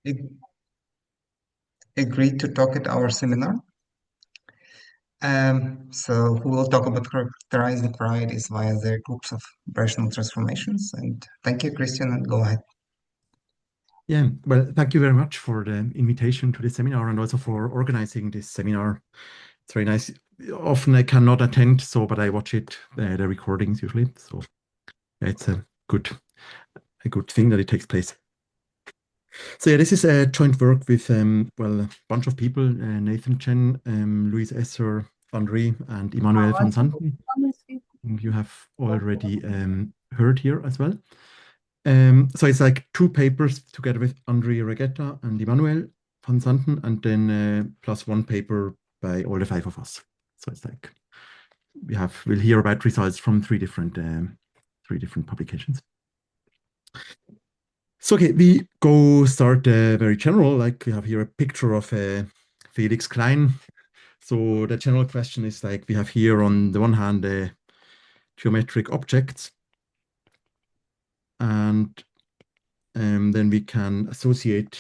ag- agreed to talk at our seminar. So we will talk about characterizing varieties via their groups of birational transformations. And thank you, Christian, and go ahead. Yeah, well, thank you very much for the invitation to this seminar and also for organizing this seminar. It's very nice. Often I cannot attend, but I watch it, the recordings usually. So yeah, it's a good thing that it takes place. So yeah, this is a joint work with a bunch of people: Nathan Chen, Louis Esser, Henri, and Emmanuel van Santen, whom you have already heard here as well. So it's like two papers together with Henri Regeta and Emmanuel van Santen, and then plus one paper by all the five of us. So it's like we'll hear about results from three different publications. So okay, we go start very general. Like we have here a picture of Felix Klein. So the general question is like we have here on the one hand geometric objects, and then we can associate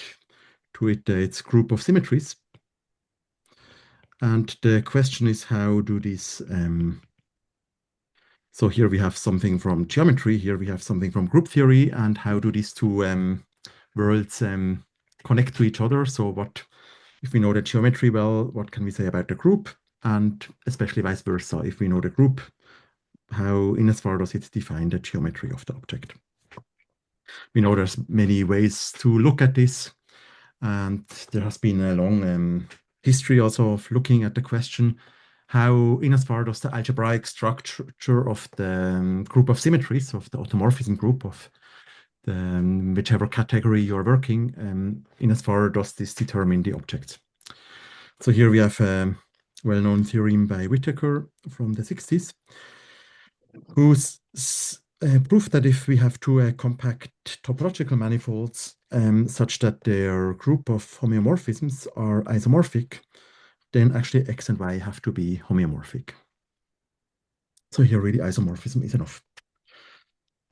to it its group of symmetries. And the question is, how do these so here we have something from geometry, here we have something from group theory, and how do these two worlds connect to each other? So what, if we know the geometry well, what can we say about the group? And especially vice versa, if we know the group, how in as far does it define the geometry of the object? We know there's many ways to look at this, and there has been a long history also of looking at the question, how in as far does the algebraic structure of the group of symmetries, of the automorphism group of the whichever category you're working, in as far does this determine the objects. So here we have a well-known theorem by Whittaker from the 60s, who's proved that if we have two compact topological manifolds such that their group of homeomorphisms are isomorphic, then actually X and Y have to be homeomorphic. So here really isomorphism is enough.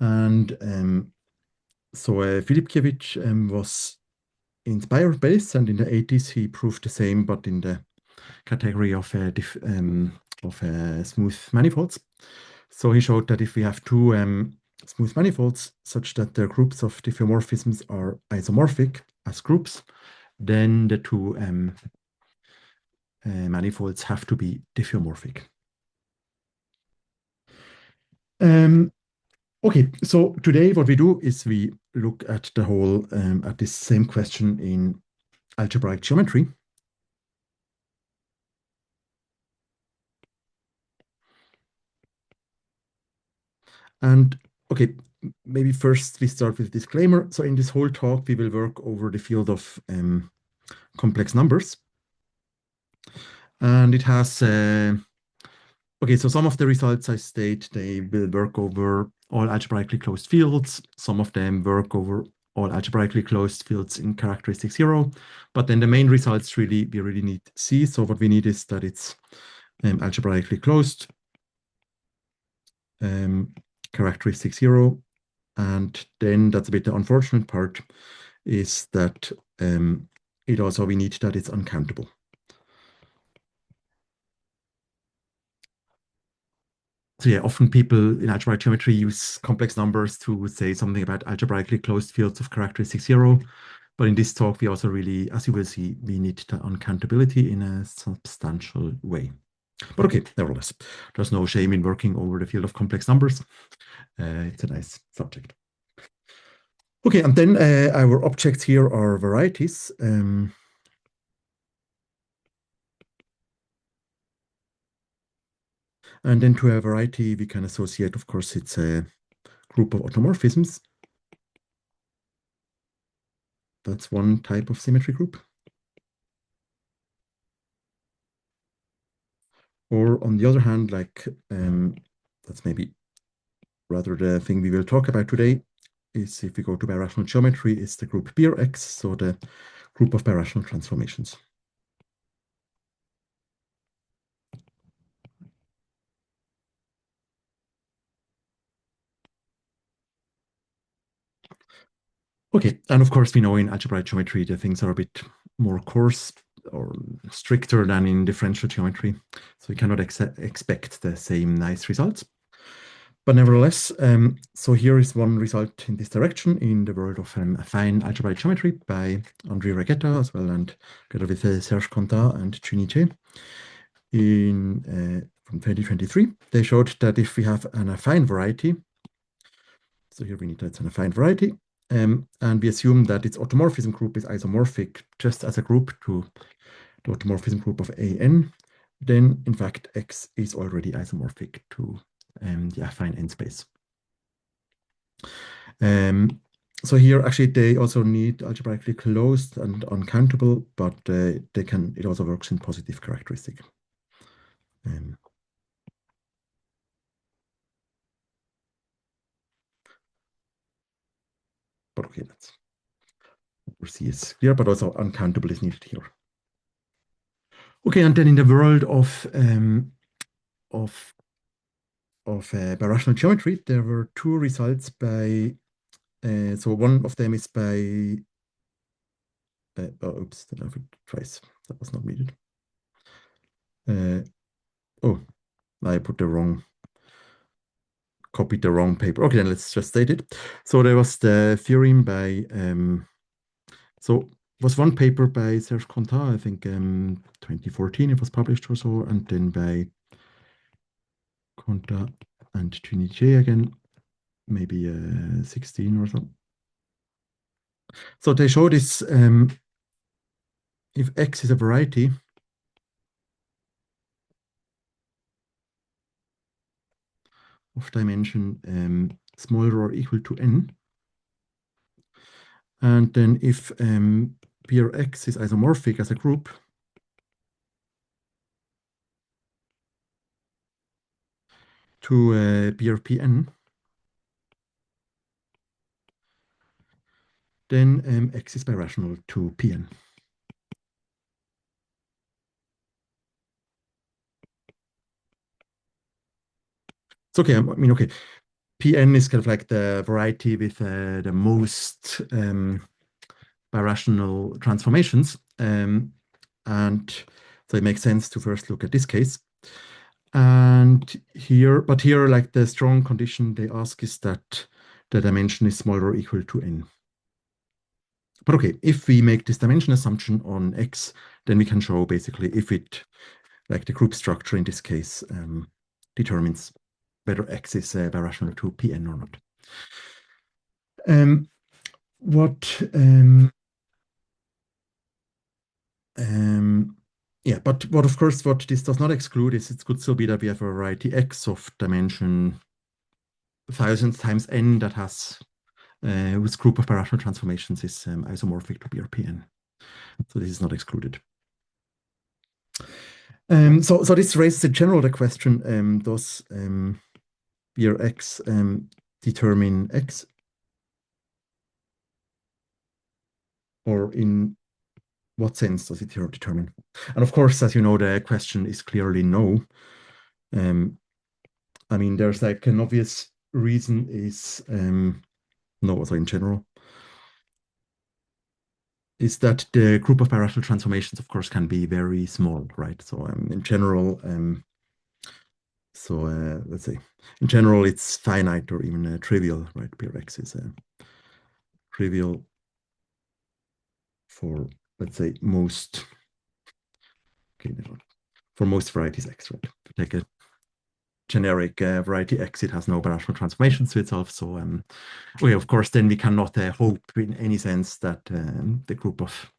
And so Filipkiewicz was inspired by this, and in the 80s he proved the same, but in the category of smooth manifolds. So he showed that if we have two smooth manifolds such that their groups of diffeomorphisms are isomorphic as groups, then the two manifolds have to be diffeomorphic. Okay, so today what we do is we look at the whole, at this same question in algebraic geometry. And okay, maybe first we start with disclaimer. So in this whole talk, we will work over the field of complex numbers. And it has, okay, so some of the results I state, they will work over all algebraically closed fields. Some of them work over all algebraically closed fields in characteristic 0. But then the main results we really need C. So what we need is that it's algebraically closed, characteristic 0. And then that's a bit the unfortunate part, is that we need that it's uncountable. So yeah, often people in algebraic geometry use complex numbers to say something about algebraically closed fields of characteristic 0. But in this talk, we also really, as you will see, we need the uncountability in a substantial way. But okay, nevertheless, there's no shame in working over the field of complex numbers. It's a nice subject. Okay, and then our objects here are varieties. And then to a variety, we can associate, of course, it's a group of automorphisms. That's one type of symmetry group. Or on the other hand, like that's maybe rather the thing we will talk about today, is if we go to birational geometry, is the group Urech, so the group of birational transformations. Okay, and of course we know in algebraic geometry the things are a bit more coarse or stricter than in differential geometry, so we cannot expect the same nice results. But nevertheless, so here is one result in this direction in the world of affine algebraic geometry by André Regeta as well, and together with Serge Contat and Chen in from 2023. They showed that if we have an affine variety, so here we need that's an affine variety, and we assume that its automorphism group is isomorphic just as a group to the automorphism group of AN, then in fact X is already isomorphic to the affine n space. So here actually they also need algebraically closed and uncountable, but they can, it also works in positive characteristic. But okay, that's C is clear, but also uncountable is needed here. Okay, and then in the world of birational geometry, there were two results by. So one of them is by. Oops, then I have twice. That was not needed. Oh, I put the wrong. Copied the wrong paper. Okay, then let's just state it. So there was the theorem by. So was one paper by Serge Contat, I think 2014 it was published or so, and then by Contat and Tuniche again, maybe 16 or so. So they show this, if X is a variety, of dimension smaller or equal to n, and then if P or X is isomorphic as a group, to P or Pn, then X is birational to Pn. It's okay. I mean, okay. Pn is kind of like the variety with the most birational transformations, and so it makes sense to first look at this case. And here, but here, like the strong condition they ask is that the dimension is smaller or equal to n. But okay, if we make this dimension assumption on X, then we can show basically if it, like the group structure in this case, determines whether X is birational to Pn or not. Yeah, but what of course what this does not exclude is it could still be that we have a variety X of dimension 1000 times n that has whose group of birational transformations is isomorphic to BRPN. So this is not excluded. So this raises in general the question, does BRX determine X? Or in what sense does it determine? And of course, as you know, the question is clearly no. I mean, there's like an obvious reason is no, so in general, is that the group of birational transformations, of course, can be very small, right? So in general, let's say, in general, it's finite or even trivial, right? BRX is trivial for, let's say, most, okay, for most varieties X, right? To take a generic variety X, it has no birational transformations to itself. So, okay, of course, then we cannot hope in any sense that the group of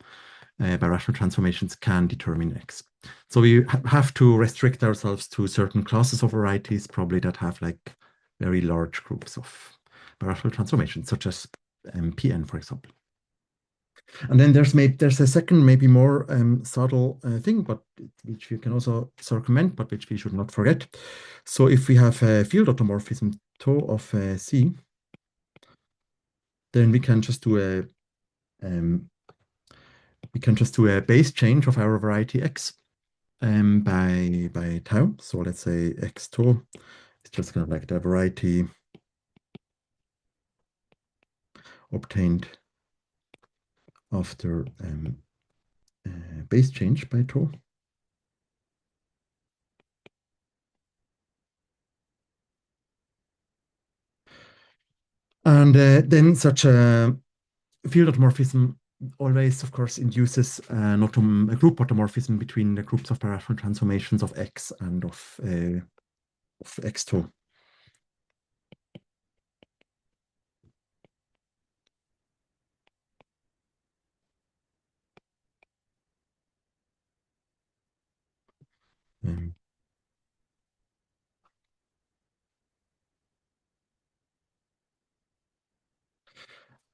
birational transformations can determine X. So we have to restrict ourselves to certain classes of varieties, probably that have like very large groups of birational transformations, such as Pn, for example. And then there's a second, maybe more subtle thing, but which we can also circumvent, but which we should not forget. So if we have a field automorphism tau of C, then we can just do a base change of our variety X by tau. So let's say X tau is just kind of like the variety obtained after base change by tau. And then such a field automorphism always, of course, induces a group automorphism between the groups of birational transformations of X and of X tau.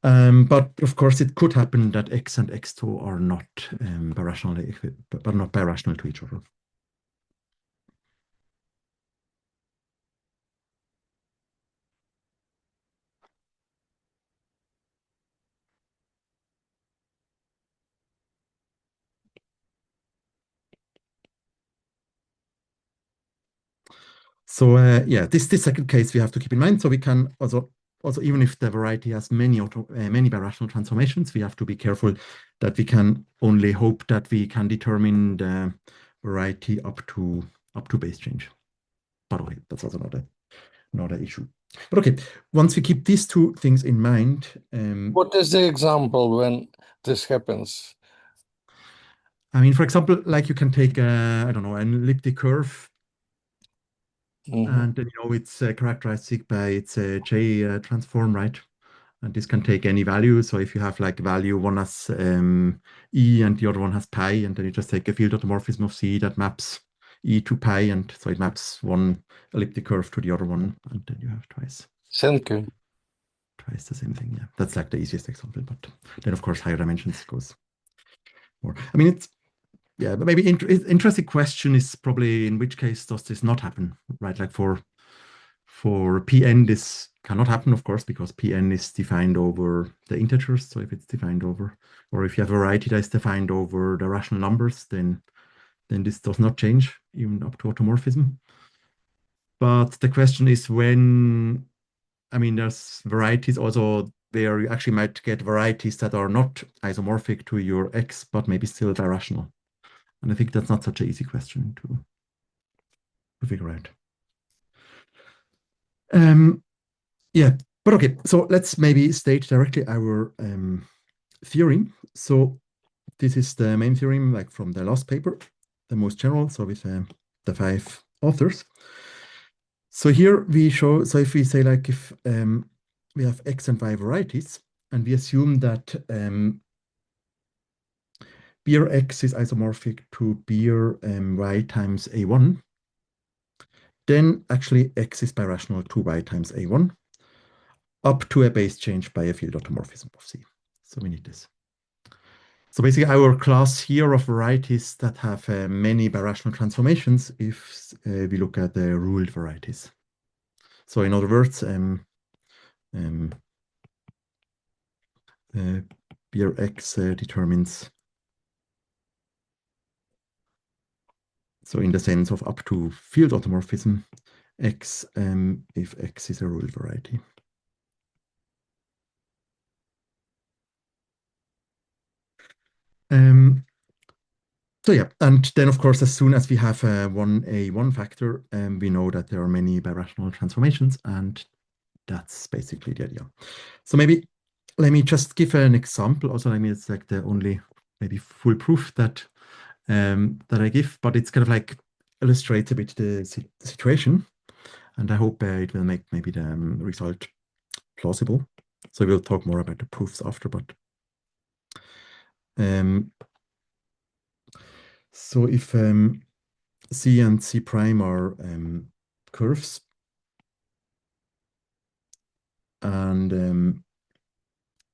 But of course, it could happen that X and X2 are not birationally, but not birational to each other. So yeah, this second case we have to keep in mind. So we can also even if the variety has many birational transformations, we have to be careful that we can only hope that we can determine the variety up to base change. But okay, that's also not an issue. But okay, once we keep these two things in mind, what is the example when this happens? I mean, for example, like you can take I don't know, an elliptic curve. And then it's characterized by its J transform, right? And this can take any value. So if you have like value, one has E and the other one has pi, and then you just take a field automorphism of C that maps E to pi, and so it maps one elliptic curve to the other one, and then you have twice. Thank you. Twice the same thing, yeah. That's like the easiest example, but then of course higher dimensions goes more. I mean, it's yeah, but maybe interesting question is probably in which case does this not happen, right? Like for Pn, this cannot happen, of course, because Pn is defined over the integers. So if it's defined over, or if you have a variety that is defined over the rational numbers, then this does not change even up to automorphism. But the question is when, I mean, there's varieties also where you actually might get varieties that are not isomorphic to your X, but maybe still birational. And I think that's not such an easy question to figure out. Yeah, but okay, so let's maybe state directly our theorem. So this is the main theorem, like from the last paper, the most general, so with the 5 authors. So here we show, so if we say like if we have X and Y varieties, and we assume that beer X is isomorphic to beer Y times A1, then actually X is birational to Y times A1 up to a base change by a field automorphism of C. So we need this. So basically our class here of varieties that have many birational transformations if we look at the ruled varieties. So in other words, beer X determines, so in the sense of up to field automorphism, X if X is a ruled variety. So yeah, and then of course, as soon as we have a 1A1 factor, we know that there are many birational transformations, and that's basically the idea. So maybe let me just give an example. Also, I mean, it's like the only maybe full proof that that I give, but it's kind of like illustrates a bit the situation, and I hope it will make maybe the result plausible. So we'll talk more about the proofs after, but so if C and C prime are curves, and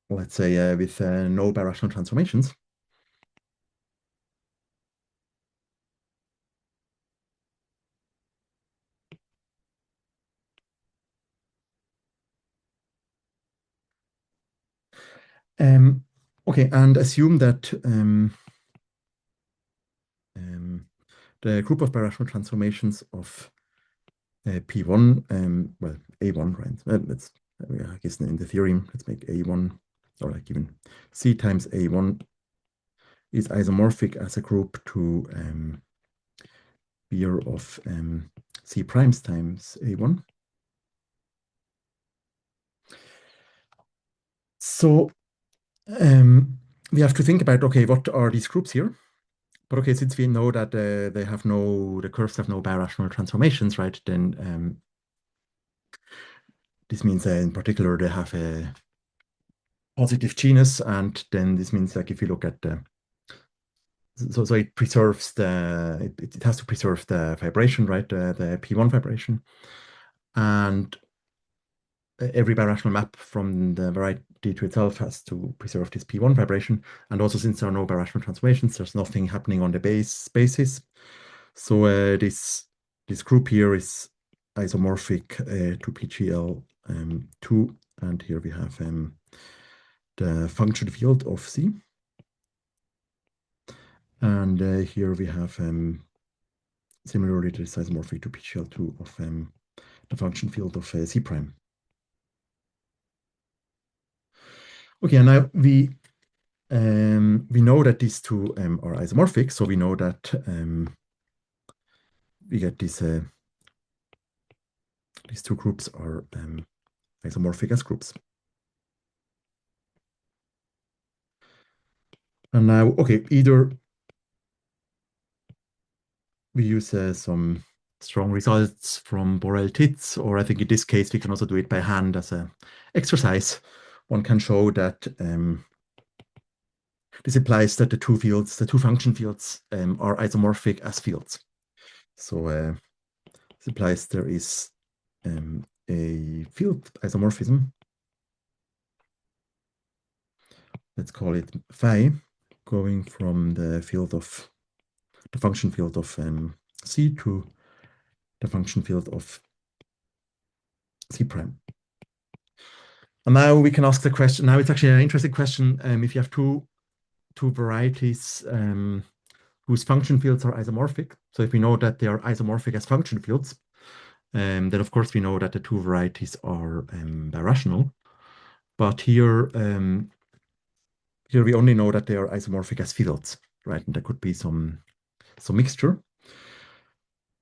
let's say with no birational transformations, okay, and assume that the group of birational transformations of P1, well, A1, right? Let's, I guess in the theorem, let's make A1 or like even C times A1 is isomorphic as a group to beer of C primes times A1. So we have to think about, okay, what are these groups here? But okay, since we know that the curves have no birational transformations, right? Then this means in particular they have a positive genus, and then this means like if you look at the so it preserves it has to preserve the vibration, right? The P1 vibration, and every birational map from the variety to itself has to preserve this P1 vibration. And also, since there are no birational transformations, there's nothing happening on the basis. So this group here is isomorphic to PGL2, and here we have the function field of C. And here we have similarly this isomorphic to PGL2 of the function field of C prime. Okay, and now we know that these two are isomorphic, so we know that we get these two groups are isomorphic as groups. And now, okay, either we use some strong results from Borel-Titz, or I think in this case we can also do it by hand as an exercise. One can show that this implies that the two function fields are isomorphic as fields. So this implies there is a field isomorphism. Let's call it phi, going from the function field of C to the function field of C prime. And now we can ask the question. Now it's actually an interesting question. If you have two varieties whose function fields are isomorphic, so if we know that they are isomorphic as function fields, then of course we know that the two varieties are birational. But here we only know that they are isomorphic as fields, right? And there could be some mixture.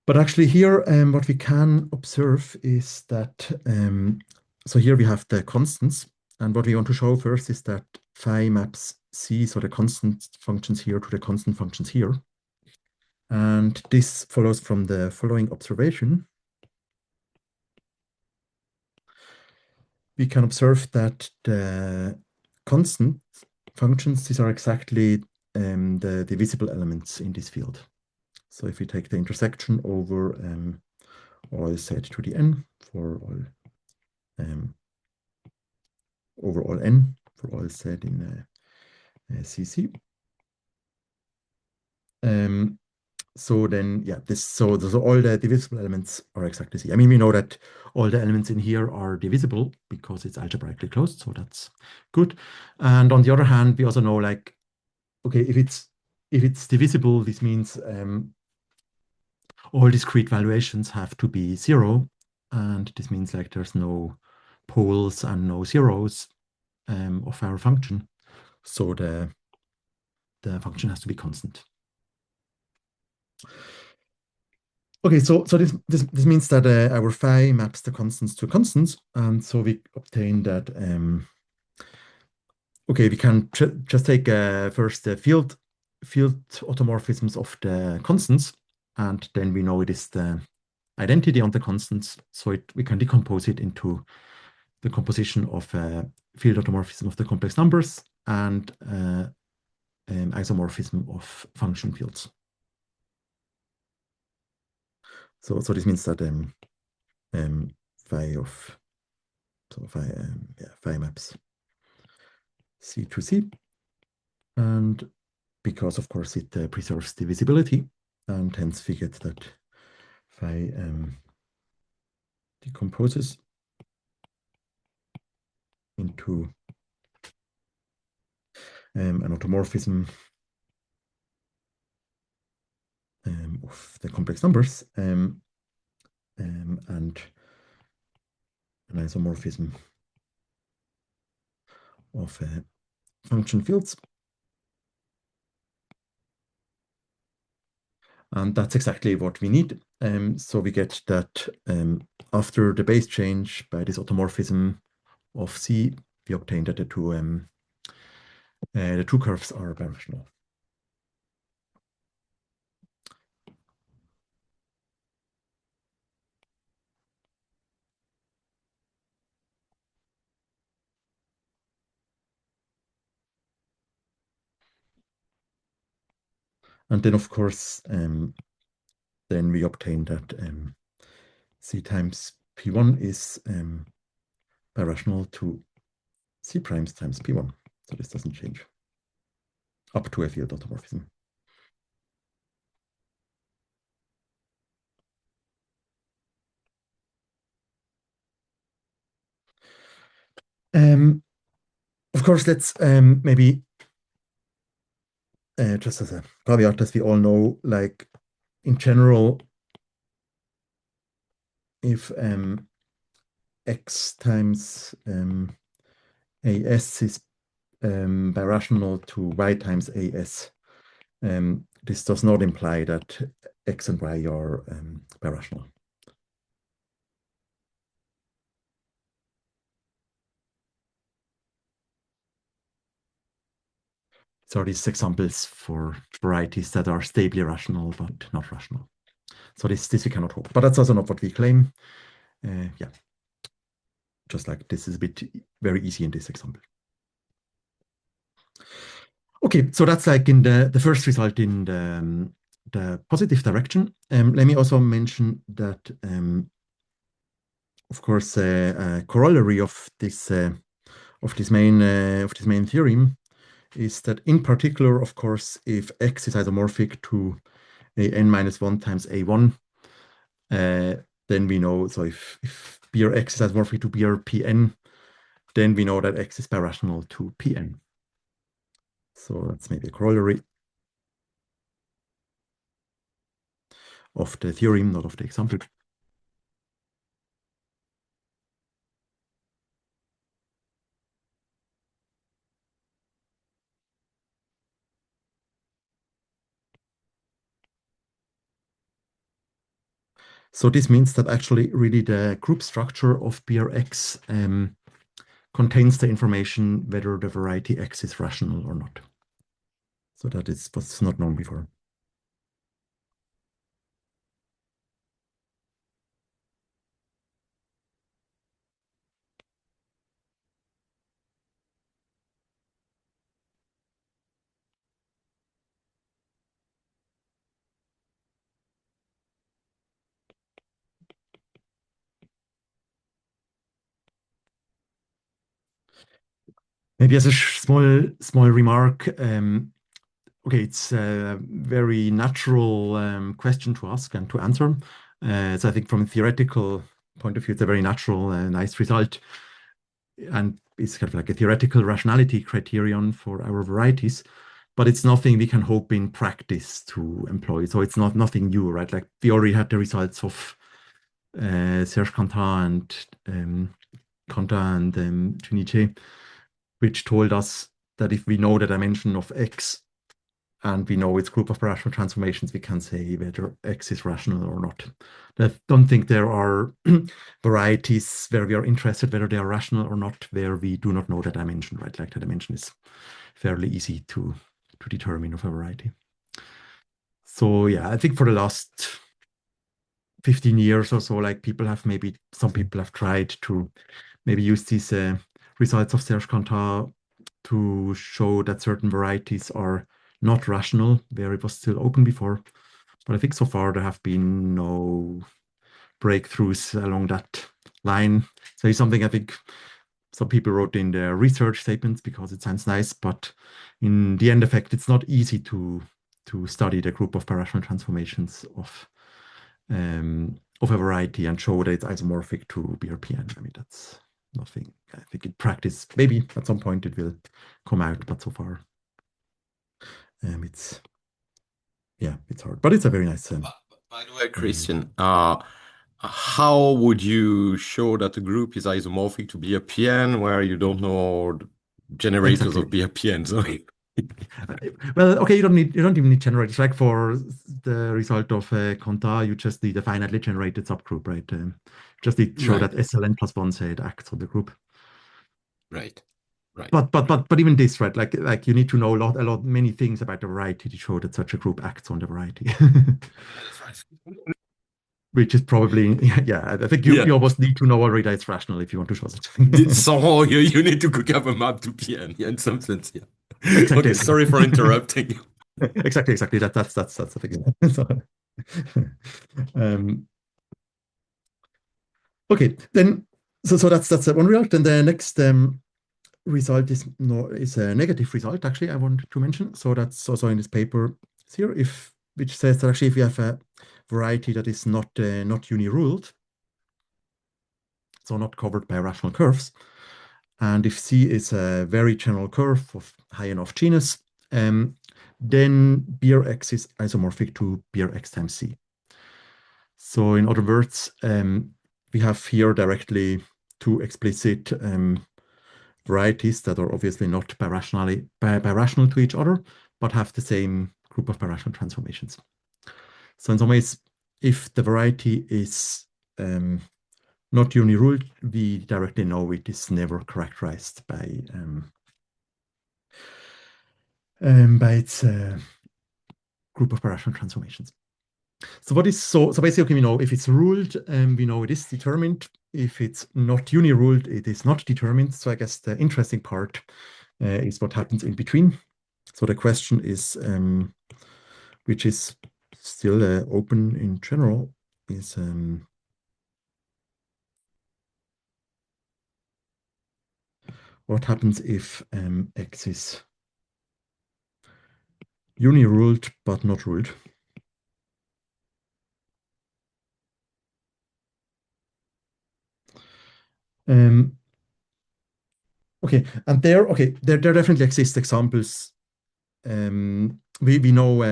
But actually here, what we can observe is that, so here we have the constants. And what we want to show first is that phi maps C, so the constant functions here to the constant functions here. And this follows from the following observation. We can observe that the constant functions, these are exactly the divisible elements in this field. So if we take the intersection over all z to the n for all over all n for all z in CC. So then, yeah, so all the divisible elements are exactly C. I mean, we know that all the elements in here are divisible because it's algebraically closed, so that's good. And on the other hand, we also know, like, okay, if it's divisible, this means all discrete valuations have to be 0, and this means like there's no poles and no zeros of our function, so the function has to be constant. Okay, so this means that our phi maps the constants to constants, and so we obtain that. Okay, we can just take first the field automorphisms of the constants, and then we know it is the identity on the constants, so we can decompose it into the composition of field automorphism of the complex numbers and isomorphism of function fields. So this means that phi maps C to C, and because of course it preserves divisibility, and hence we get that phi decomposes into an automorphism of the complex numbers and an isomorphism of function fields. And that's exactly what we need. So we get that after the base change by this automorphism of C, we obtain that the two curves are birational. And then, of course, then we obtain that C times P1 is birational to C primes times P1. So this doesn't change up to a field automorphism. Of course, let's maybe just as a caveat, as we all know, like in general, if x times as is birational to y times as, this does not imply that x and y are birational. So these examples for varieties that are stably rational but not rational. So this we cannot hope, but that's also not what we claim. Yeah, just like this is a bit very easy in this example. Okay, so that's like in the first result in the positive direction. Let me also mention that, of course, a corollary of this main theorem is that in particular, of course, if x is isomorphic to a n minus 1 times a1, then we know, so if br x is isomorphic to br pn, then we know that x is birational to pn. So that's maybe a corollary of the theorem, not of the example. So this means that actually really the group structure of Brx contains the information whether the variety X is rational or not. So that is what's not known before. Maybe as a small remark, okay, it's a very natural question to ask and to answer. So I think from a theoretical point of view, it's a very natural, nice result. And it's kind of like a theoretical rationality criterion for our varieties, but it's nothing we can hope in practice to employ. So it's nothing new, right? Like we already had the results of Serge Cantat and Tuniche, which told us that if we know the dimension of X and we know its group of birational transformations, we can say whether X is rational or not. I don't think there are varieties where we are interested whether they are rational or not, where we do not know the dimension, right? Like the dimension is fairly easy to determine of a variety. So yeah, I think for the last 15 years or so, like some people have tried to maybe use these results of Serge Cantat to show that certain varieties are not rational, where it was still open before. But I think so far there have been no breakthroughs along that line. So it's something I think some people wrote in their research statements because it sounds nice, but in the end effect, it's not easy to study the group of birational transformations of a variety and show that it's isomorphic to BRPN. I mean, that's nothing. I think in practice, maybe at some point it will come out, but so far it's hard. But it's a very nice. By the way, Christian, how would you show that the group is isomorphic to BRPN where you don't know generators Exactly. of BRPN. So Well, okay, you don't even need generators. Like for the result of Conta, you just need a finitely generated subgroup, right? Just need to show right, that SLN plus one set acts on the group. right, right. But even this, right? Like you need to know many things about the variety to show that such a group acts on the variety. That's right. Which is probably yeah. I think Yeah. you almost need to know already that it's rational if you want to show such a thing. Somehow you need to cook up a map to PN, yeah, in some sense, yeah. Exactly. Okay, sorry for interrupting. Exactly. That's the thing. So, um, okay, then so that's one result. And the next result is a negative result. Actually, I want to mention. So that's also in this paper here, which says that actually if you have a variety that is not uni-ruled, so not covered by rational curves, and if C is a very general curve of high enough genus, then BRX is isomorphic to BRX times C. So in other words, we have here directly two explicit varieties that are obviously not birational to each other, but have the same group of birational transformations. So in some ways, if the variety is not uni-ruled, we directly know it is never characterized by its group of birational transformations. So basically we know if it's ruled, we know it is determined. If it's not uni-ruled, it is not determined. So I guess the interesting part is what happens in between. So the question is, which is still open in general, is what happens if X is uni-ruled but not ruled? Okay, and there definitely exist examples. We know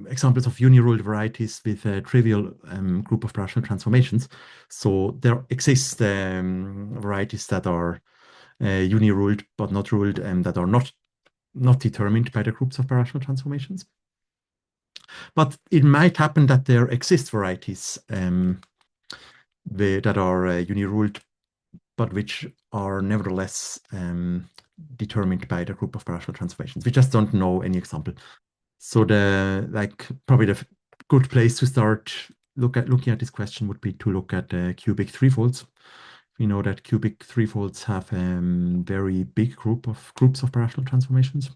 examples of uni-ruled varieties with a trivial group of birational transformations. So there exist varieties that are uni-ruled but not ruled, and that are not determined by the groups of birational transformations. But it might happen that there exist varieties that are uni-ruled, but which are nevertheless determined by the group of birational transformations. We just don't know any example. So probably the good place to start looking at this question would be to look at cubic threefolds. We know that cubic threefolds have a very big groups of birational transformations,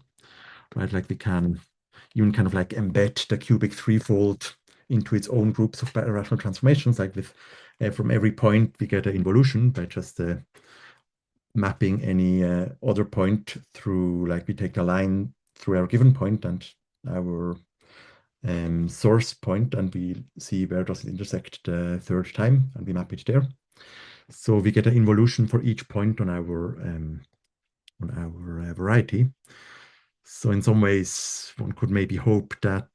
right? Like we can even kind of like embed the cubic threefold into its own groups of birational transformations. Like with from every point we get an involution by just mapping any other point through, like we take a line through our given point and our source point, and we see where does it intersect the third time, and we map it there. So we get an involution for each point on our variety. So in some ways, one could maybe hope that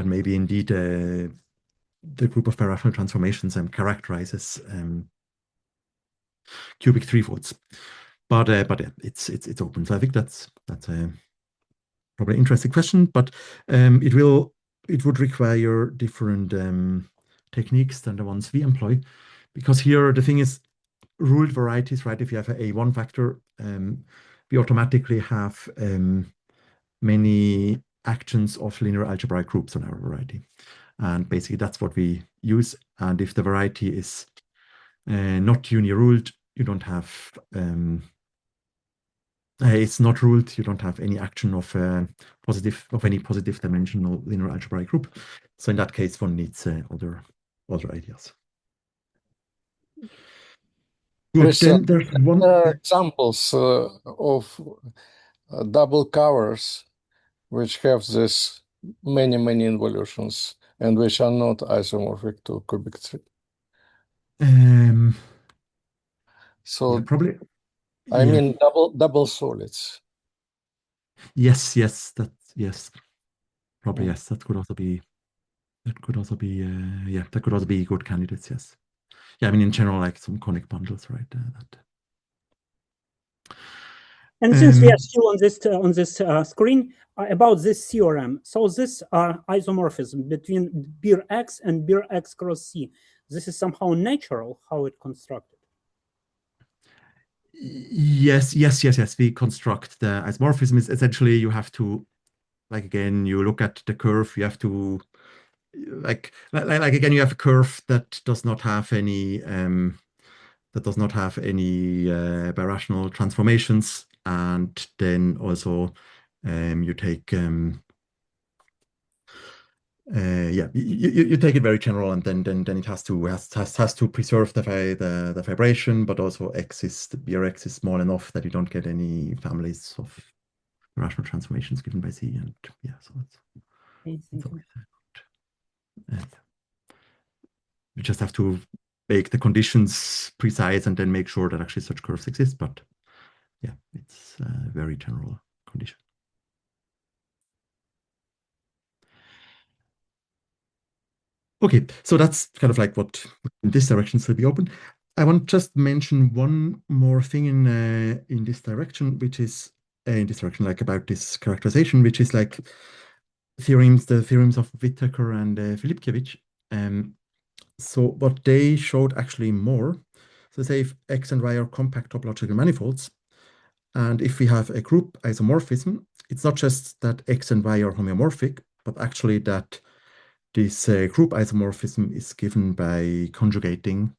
maybe indeed the group of birational transformations characterizes cubic threefolds. But it's open. So I think that's a probably interesting question, but it would require different techniques than the ones we employ, because here the thing is ruled varieties, right? If you have a one factor, we automatically have many actions of linear algebraic groups on our variety, and basically that's what we use. And if the variety is not uni-ruled, you don't have it's not ruled, you don't have any action of any positive dimensional linear algebraic group. So in that case, one needs other ideas. Good. Christian, Then there's one examples of double covers which have this many involutions and which are not isomorphic to cubic three. So yeah, probably. I Yeah. mean double solids. Yes. Probably yes. That could also be. Yeah. That could also be good candidates. Yes. Yeah. I mean, in general, like some conic bundles, right? And since we are still on this screen about this theorem, so this isomorphism between bir X and bir X cross C, this is somehow natural how it constructed. Yes. We construct the isomorphism is essentially you have to, like again, you look at the curve, you have to like again, you have a curve that does not have any birational transformations, and then also you take you take it very general, and then it has to preserve the vibration, but also your X is small enough that you don't get any families of rational transformations given by C, and yeah, so it's always you just have to make the conditions precise and then make sure that actually such curves exist. But yeah, it's a very general condition. Okay, so that's kind of like what in this direction will be open. I want to just mention one more thing in this direction, which is in this direction, like about this characterization, which is like the theorems of Whittaker and Filipkiewicz. So what they showed actually more. So say if X and Y are compact topological manifolds, and if we have a group isomorphism, it's not just that X and Y are homeomorphic, but actually that this group isomorphism is given by conjugating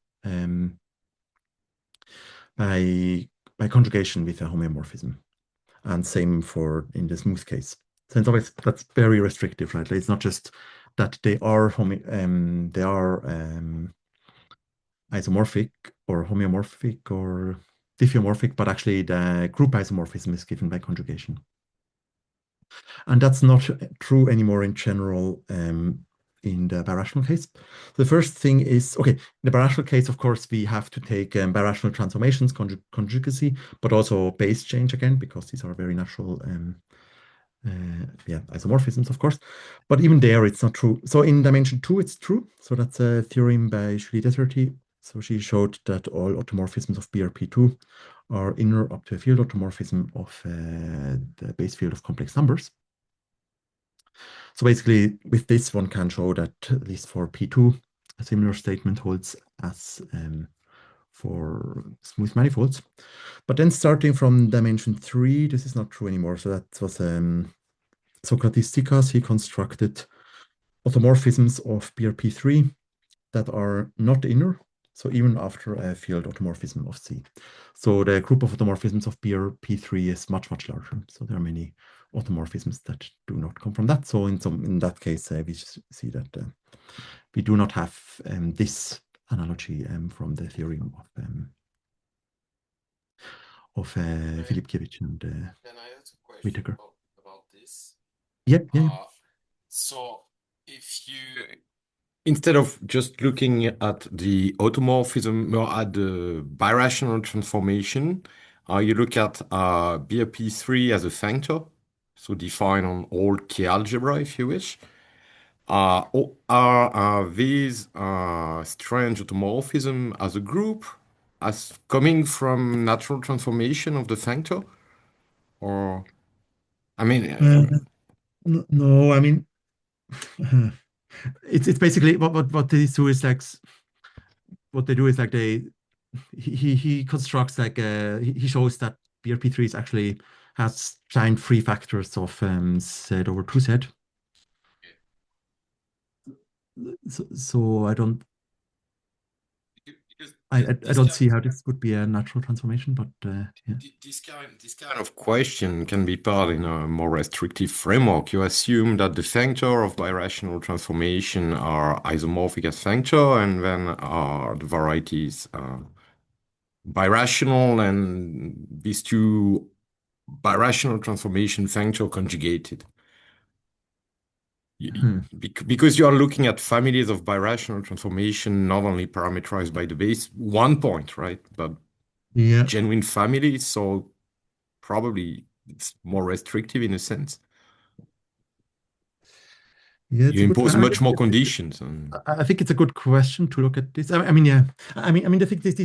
by conjugation with a homeomorphism, and same for in the smooth case. So it's always that's very restrictive, right? It's not just that they are isomorphic or homeomorphic or diffeomorphic, but actually the group isomorphism is given by conjugation. And that's not true anymore in general in the birational case. The first thing is, okay, in the birational case, of course, we have to take birational transformations, conjugacy, but also base change again, because these are very natural isomorphisms, of course. But even there, it's not true. So in dimension 2, it's true. So that's a theorem by Julie Deserty. So she showed that all automorphisms of BRP2 are inner up to a field automorphism of the base field of complex numbers. So basically, with this, one can show that at least for P2, a similar statement holds as for smooth manifolds. But then starting from dimension 3, this is not true anymore. So that was Socrates Stikas. He constructed automorphisms of BRP3 that are not inner. So even after a field automorphism of C. So the group of automorphisms of BRP3 is much, much larger. So there are many automorphisms that do not come from that. So in that case, we see that we do not have this analogy from the theorem of Filipkiewicz and Can I ask a question Whittaker. about this? Yeah. So if you, instead of just looking at the automorphism or at the birational transformation, you look at BRP3 as a functor, so defined on all K algebra, if you wish. Are these strange automorphism as a group, as coming from natural transformation of the functor? Or, I mean, No, I mean, it's basically what they do is like what they do is like he constructs like he shows that BRP3 is actually has giant free factors of Z over 2Z. So I don't see how this would be a natural transformation, but yeah. This kind of question can be part in a more restrictive framework. You assume that the functor of birational transformation are isomorphic as functor, and then the varieties birational, and these two birational transformation functor conjugated. Because you are looking at families of birational transformation, not only parameterized by the base 1 point, right? But Yeah. genuine families, so probably it's more restrictive in a sense. Yeah, it's You a good impose question. much more conditions. I think it's a good question to look at this. I mean, yeah. I mean, I think these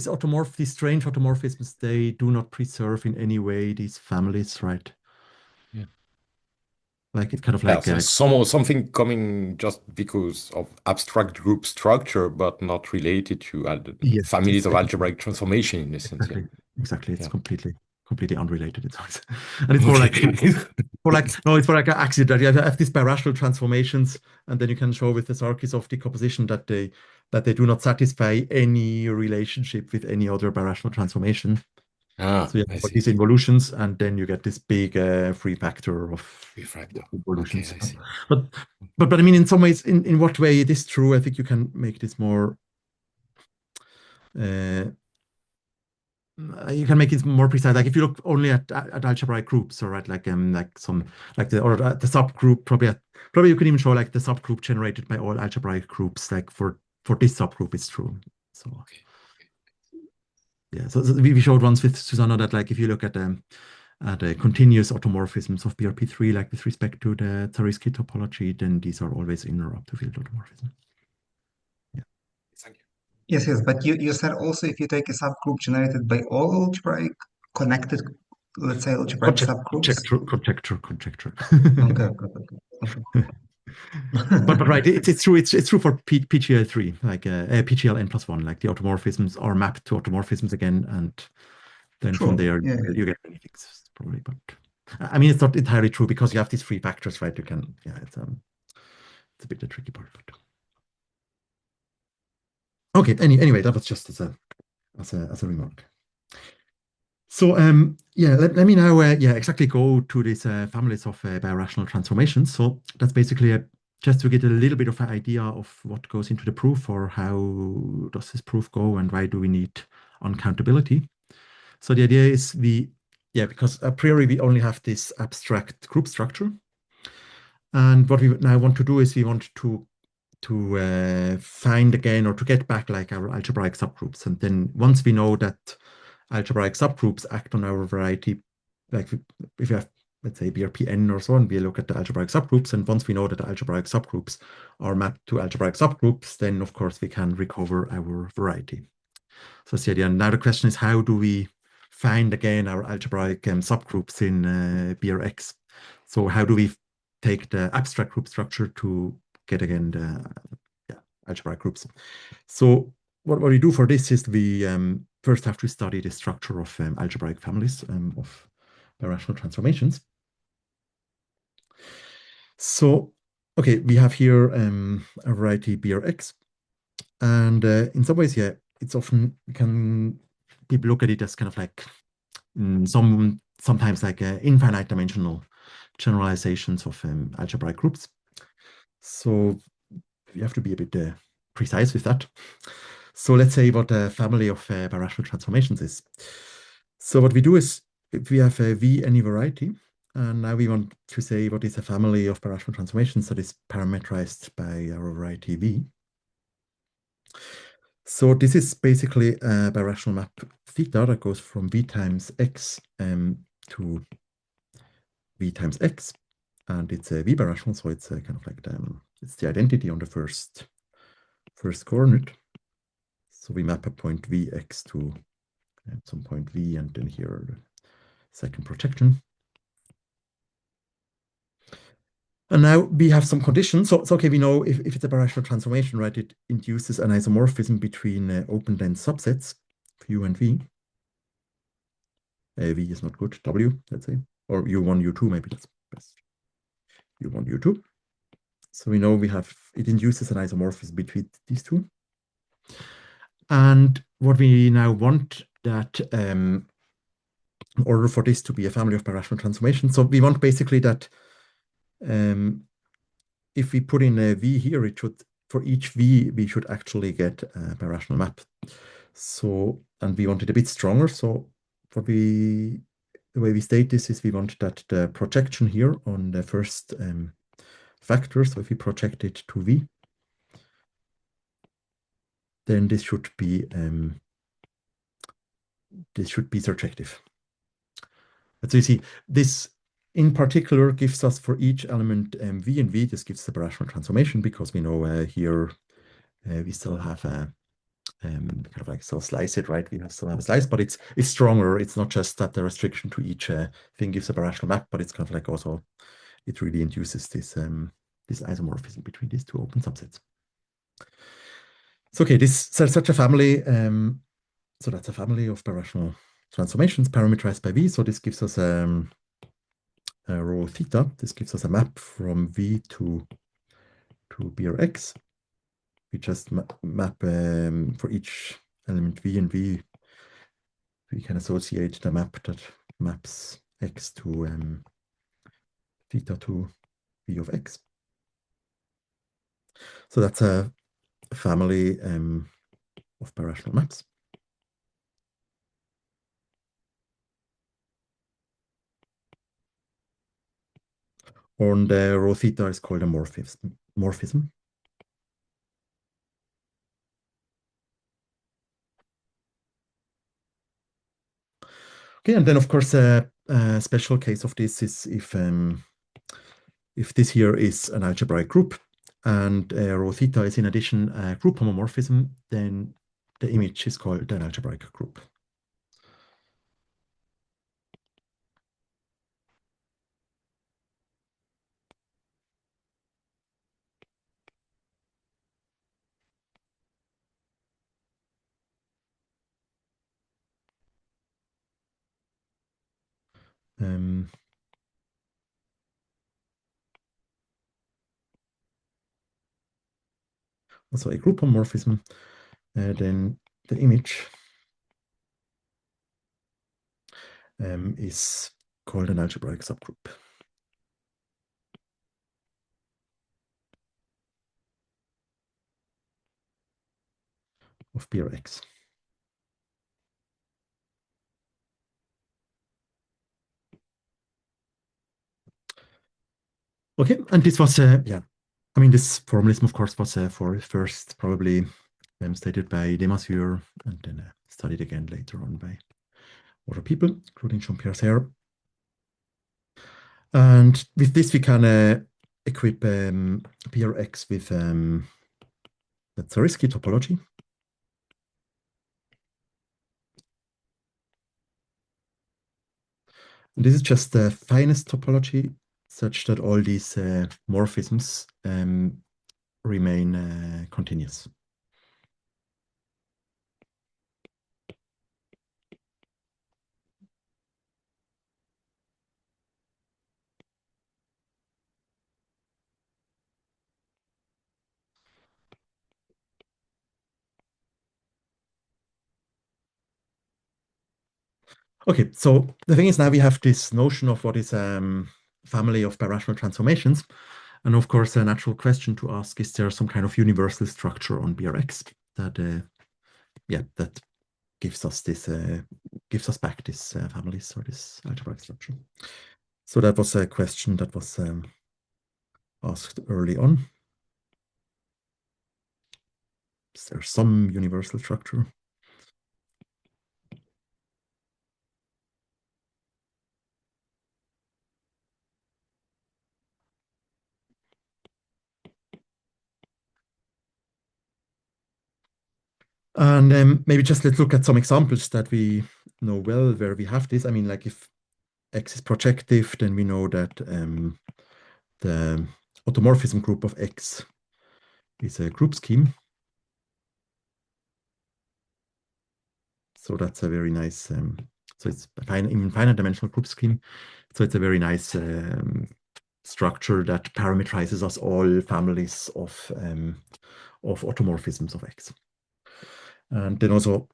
strange automorphisms, they do not preserve in any way these families, right? Yeah. Like it's kind of Yeah, like so something coming just because of abstract group structure, but not related to yes, families of algebraic transformation in a sense. Yeah. Exactly. It's Yeah. completely unrelated. And it's more like it's more like an accident. You have these birational transformations, and then you can show with the Sarkisov decomposition that they do not satisfy any relationship with any other birational transformation. So you have these involutions, and then you get this big free factor of involutions. Okay, I see. But I mean, in some ways, in what way it is true, I think you can make this more. You can make it more precise. Like if you look only at algebraic groups, or right, like the subgroup, probably you can even show like the subgroup generated by all algebraic groups. Like for this subgroup, it's true. So yeah, so we showed once with Susanna that like if you look at the continuous automorphisms of BRP3, like with respect to the Zariski topology, then these are always inner up to field automorphism. Yeah. Thank you. Yes, but you said also if you take a subgroup generated by all algebraic connected, let's say algebraic subgroups. Conjecture. Okay. But right, it's true. It's true for PGL3, like PGL n+1, like the automorphisms are mapped to automorphisms again, and then from there you get many things probably. But I mean, it's not entirely true because you have these free factors, right? You can, it's a bit the tricky part. But okay, anyway, that was just as a remark. So let me now exactly go to these families of birational transformations. So that's basically just to get a little bit of an idea of what goes into the proof, or how does this proof go, and why do we need uncountability. So the idea is because a priori we only have this abstract group structure, and what we now want to do is we want to find again, or to get back like our algebraic subgroups, and then once we know that algebraic subgroups act on our variety, like if you have, let's say, BRPN or so on, we look at the algebraic subgroups, and once we know that the algebraic subgroups are mapped to algebraic subgroups, then of course we can recover our variety. So that's the idea. And now the question is, how do we find again our algebraic subgroups in BRX? So how do we take the abstract group structure to get again the algebraic groups? So what we do for this is we first have to study the structure of algebraic families of birational transformations. So, okay, we have here a variety BRX, and in some ways, it's often people look at it as kind of like sometimes like infinite dimensional generalizations of algebraic groups. So you have to be a bit precise with that. So let's say what a family of birational transformations is. So what we do is, if we have a V any variety, and now we want to say what is a family of birational transformations that is parametrized by our variety V. So this is basically a birational map theta that goes from V times X to V times X, and it's a V birational, so it's kind of like it's the identity on the first coordinate. So we map a point Vx to some point V, and then here the second projection. And now we have some conditions. So okay, we know if it's a birational transformation, right, it induces an isomorphism between open dense subsets, U and V. V is not good, W, let's say, or U1, U2, maybe that's best. U1, U2. So we know it induces an isomorphism between these two. And what we now want that in order for this to be a family of birational transformations, so we want basically that if we put in a V here, it should, for each V, we should actually get a birational map. So, and we want it a bit stronger. So the way we state this is we want that the projection here on the first factor, so if we project it to V, then this should be surjective. So you see, this in particular gives us for each element v and v, this gives the birational transformation, because we know here we still have kind of like still slice it, right? We still have a slice, but it's stronger. It's not just that the restriction to each thing gives a birational map, but it's kind of like also it really induces this this isomorphism between these two open subsets. So okay, this so such a family. So that's a family of birational transformations parameterized by v. So this gives us a rho theta. This gives us a map from v to Urech. We just map for each element v and v. We can associate the map that maps x to theta to v of x. So that's a family of birational maps. And rho theta is called a morphism. Okay, and then of course a special case of this is if this here is an algebraic group and rho theta is in addition a group homomorphism, then the image is called an algebraic group. Also a group homomorphism, then the image is called an algebraic subgroup of Urech. Okay, and this was yeah, I mean this formalism of course was for first probably stated by Demasure and then studied again later on by other people, including Jean-Pierre Serre. And with this we can equip Urech with the Zariski topology. And this is just the finest topology such that all these morphisms remain continuous. Okay, so the thing is now we have this notion of what is family of birational transformations. And of course, a natural question to ask, is there some kind of universal structure on Urech that, yeah, that gives us this, gives us back this families or this algebraic structure? So that was a question that was asked early on. Is there some universal structure? And maybe just let's look at some examples that we know well where we have this. I mean, like if X is projective, then we know that the automorphism group of X is a group scheme. So that's a very nice, so it's in finite dimensional group scheme. So it's a very nice structure that parameterizes us all families of automorphisms of X. And then also,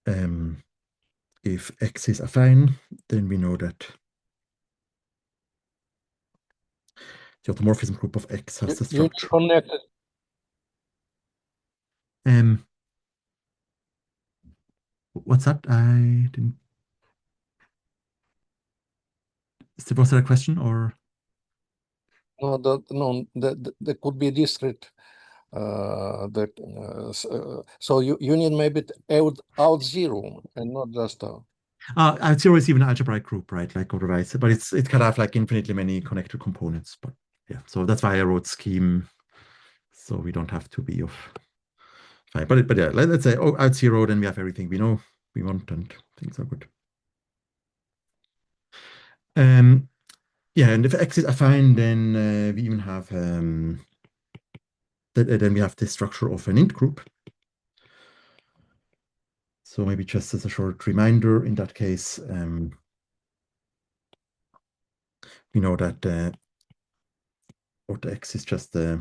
if X is affine, then we know that the automorphism group of X has the structure. Connected. What's that? I didn't. Was there a question or? No, that could be discrete. So you need maybe out zero and not just out. Out0 is even an algebraic group, right? Like otherwise, but it's kind of like infinitely many connected components. But yeah, so that's why I wrote scheme, so we don't have to be of fine. But yeah, let's say out0, then we have everything we know we want, and things are good. Yeah, and if X is affine, then we even have then we have this structure of an int group. So maybe just as a short reminder, in that case, we know that what X is just the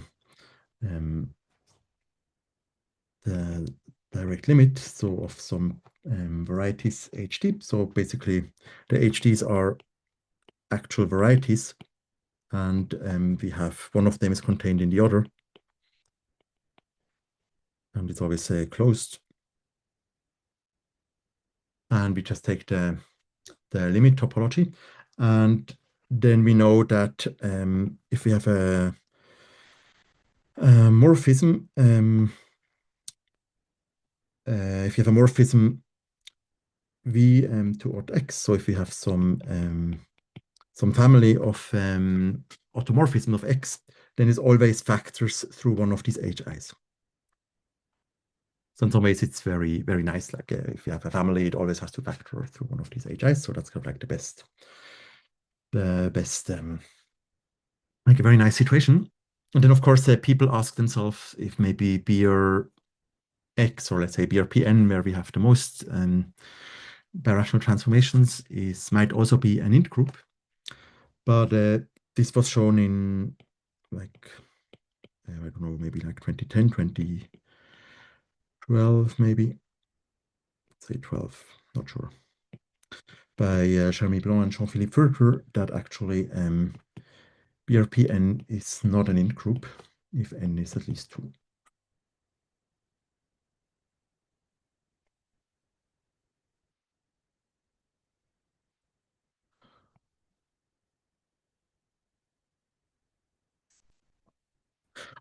direct limit, so of some varieties HD. So basically, the HDs are actual varieties, and we have one of them is contained in the other, and it's always closed. And we just take the limit topology, and then we know that if we have a morphism, if you have a morphism V toward X, so if we have some family of automorphism of X, then it always factors through one of these HIs. So in some ways, it's very, very nice. Like if you have a family, it always has to factor through one of these HIs. So that's kind of like the best, like a very nice situation. And then, of course, people ask themselves if maybe BR X, or let's say BRPN, where we have the most birational transformations, might also be an int group. But this was shown in like, I don't know, maybe like 2010, 2012, maybe. Let's say 12, not sure. By Jeremy Blanc and Jean-Philippe Furter, that actually BRPN is not an int group if n is at least 2.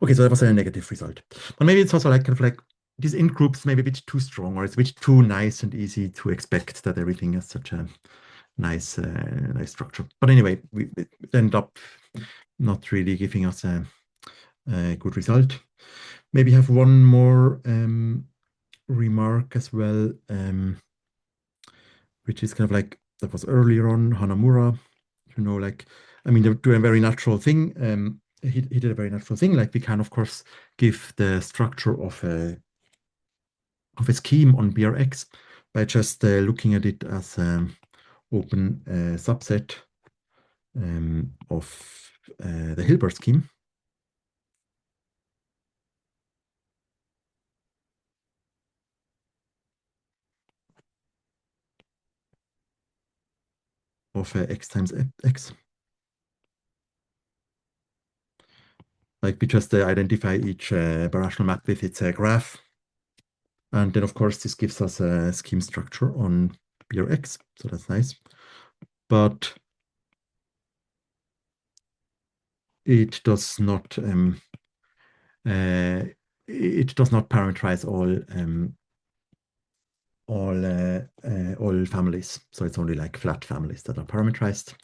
Okay, so that was a negative result. But maybe it's also like kind of like these int groups maybe a bit too strong, or it's a bit too nice and easy to expect that everything has such a nice nice structure. But anyway, we end up not really giving us a good result. Maybe have one more remark as well, which is kind of like that was earlier on Hanamura. You know, like I mean, they do a very natural thing. He did a very natural thing. Like we can, of course, give the structure of a scheme on BRX by just looking at it as an open subset of the Hilbert scheme. Of x times x. Like we just identify each birational map with its graph. And then, of course, this gives us a scheme structure on BRX. So that's nice. But it does not parameterize all families. So it's only like flat families that are parameterized.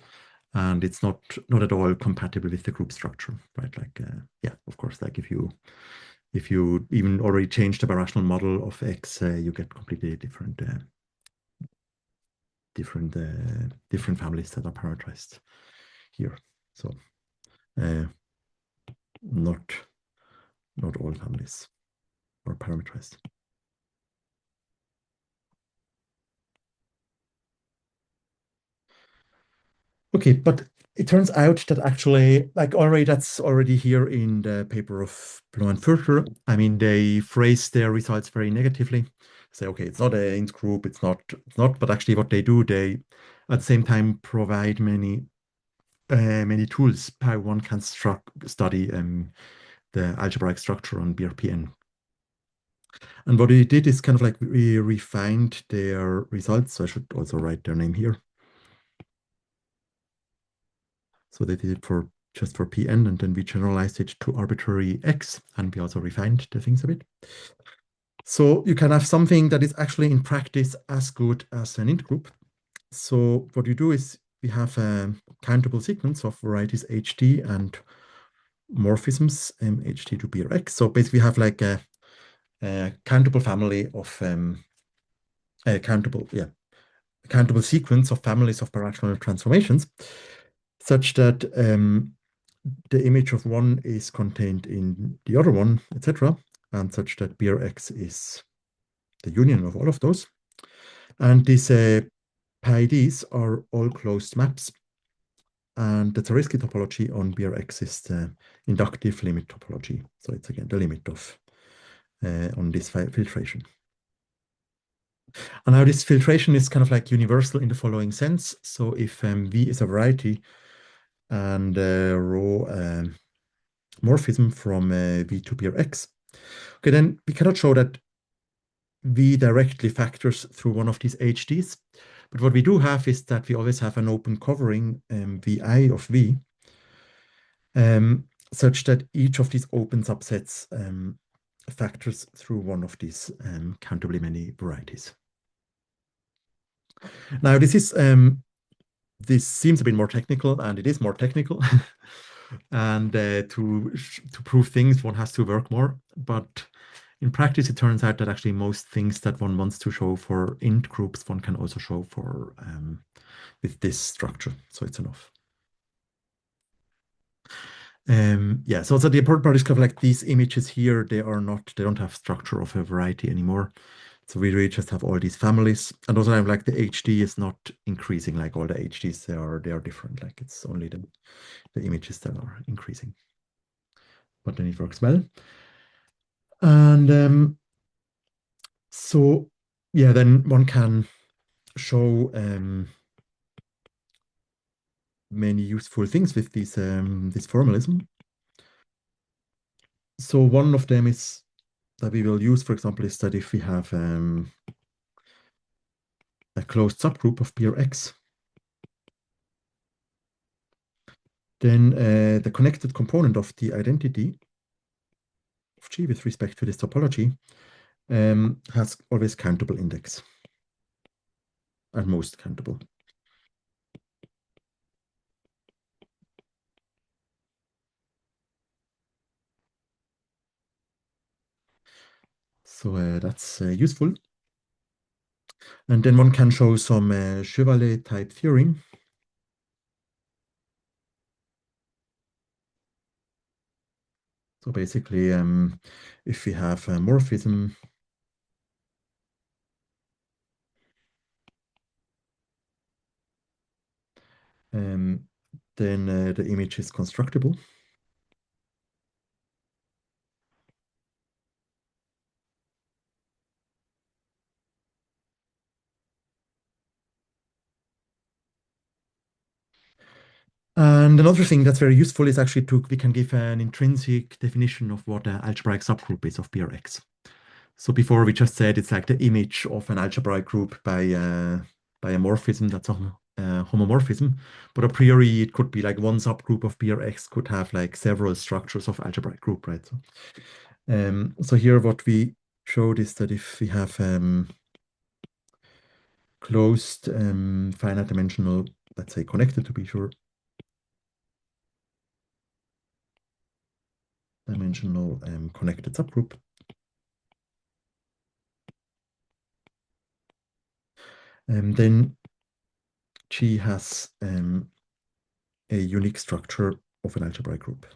And it's not at all compatible with the group structure, right? Like, yeah, of course, like if you even already change the birational model of X, you get completely different families that are parameterized here. So not all families are parameterized. Okay, but it turns out that actually, like that's already here in the paper of Blanc and Furter. I mean, they phrase their results very negatively. Say, okay, it's not an int group, it's not. But actually, what they do, they at the same time provide many tools how one can study the algebraic structure on BRPN. And what we did is kind of like we refined their results. So I should also write their name here. So they did it just for Pn, and then we generalized it to arbitrary x, and we also refined the things a bit. So you can have something that is actually in practice as good as an int group, So what you do is we have a countable sequence of varieties HD and morphisms HD to Urech. So basically we have like a countable family of countable sequence of families of birational transformations, such that the image of one is contained in the other one, etc., and such that Urech is the union of all of those. And these PIDs are all closed maps. And the Zariski topology on Urech is the inductive limit topology. So it's again the limit of on this filtration. And now this filtration is kind of like universal in the following sense. So if V is a variety and rho morphism from V to Urech, okay, then we cannot show that V directly factors through one of these HDs. But what we do have is that we always have an open covering Vi of V, such that each of these open subsets factors through one of these countably many varieties. Now this seems a bit more technical, and it is more technical. And to prove things, one has to work more. But in practice, it turns out that actually most things that one wants to show for int groups, one can also show for with this structure. So it's enough. Yeah, so the important part is kind of like these images here, they don't have structure of a variety anymore. So we really just have all these families. And also I'm like the HD is not increasing like all the HDs, they are different. Like it's only the images that are increasing. But then it works well. And so yeah, then one can show many useful things with this formalism. So one of them is that we will use, for example, is that if we have a closed subgroup of Urech, then the connected component of the identity of G with respect to this topology has always countable index, and most countable. So that's useful. And then one can show some Chevalier type theorem. So basically, if we have a morphism, then the image is constructible. And another thing that's very useful is actually we can give an intrinsic definition of what an algebraic subgroup is of Urech. So before we just said it's like the image of an algebraic group by a morphism, that's a homomorphism. But a priori, it could be like one subgroup of Urech could have like several structures of algebraic group, right? So here what we showed is that if we have closed finite dimensional, let's say connected to be sure, dimensional connected subgroup, then G has a unique structure of an algebraic group.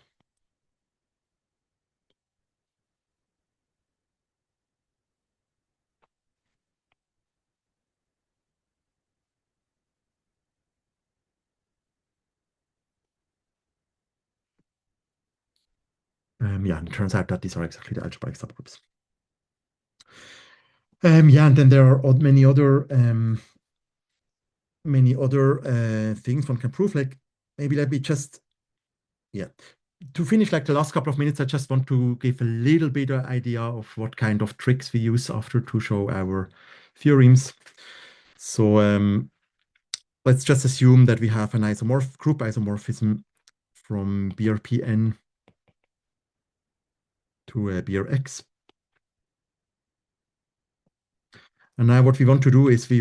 Yeah, and it turns out that these are exactly the algebraic subgroups. Yeah, and then there are many other things one can prove. Like maybe let me just, yeah, to finish like the last couple of minutes, I just want to give a little bit of idea of what kind of tricks we use after to show our theorems. So let's just assume that we have an group isomorphism from BRPN to Urech. And now what we want to do is we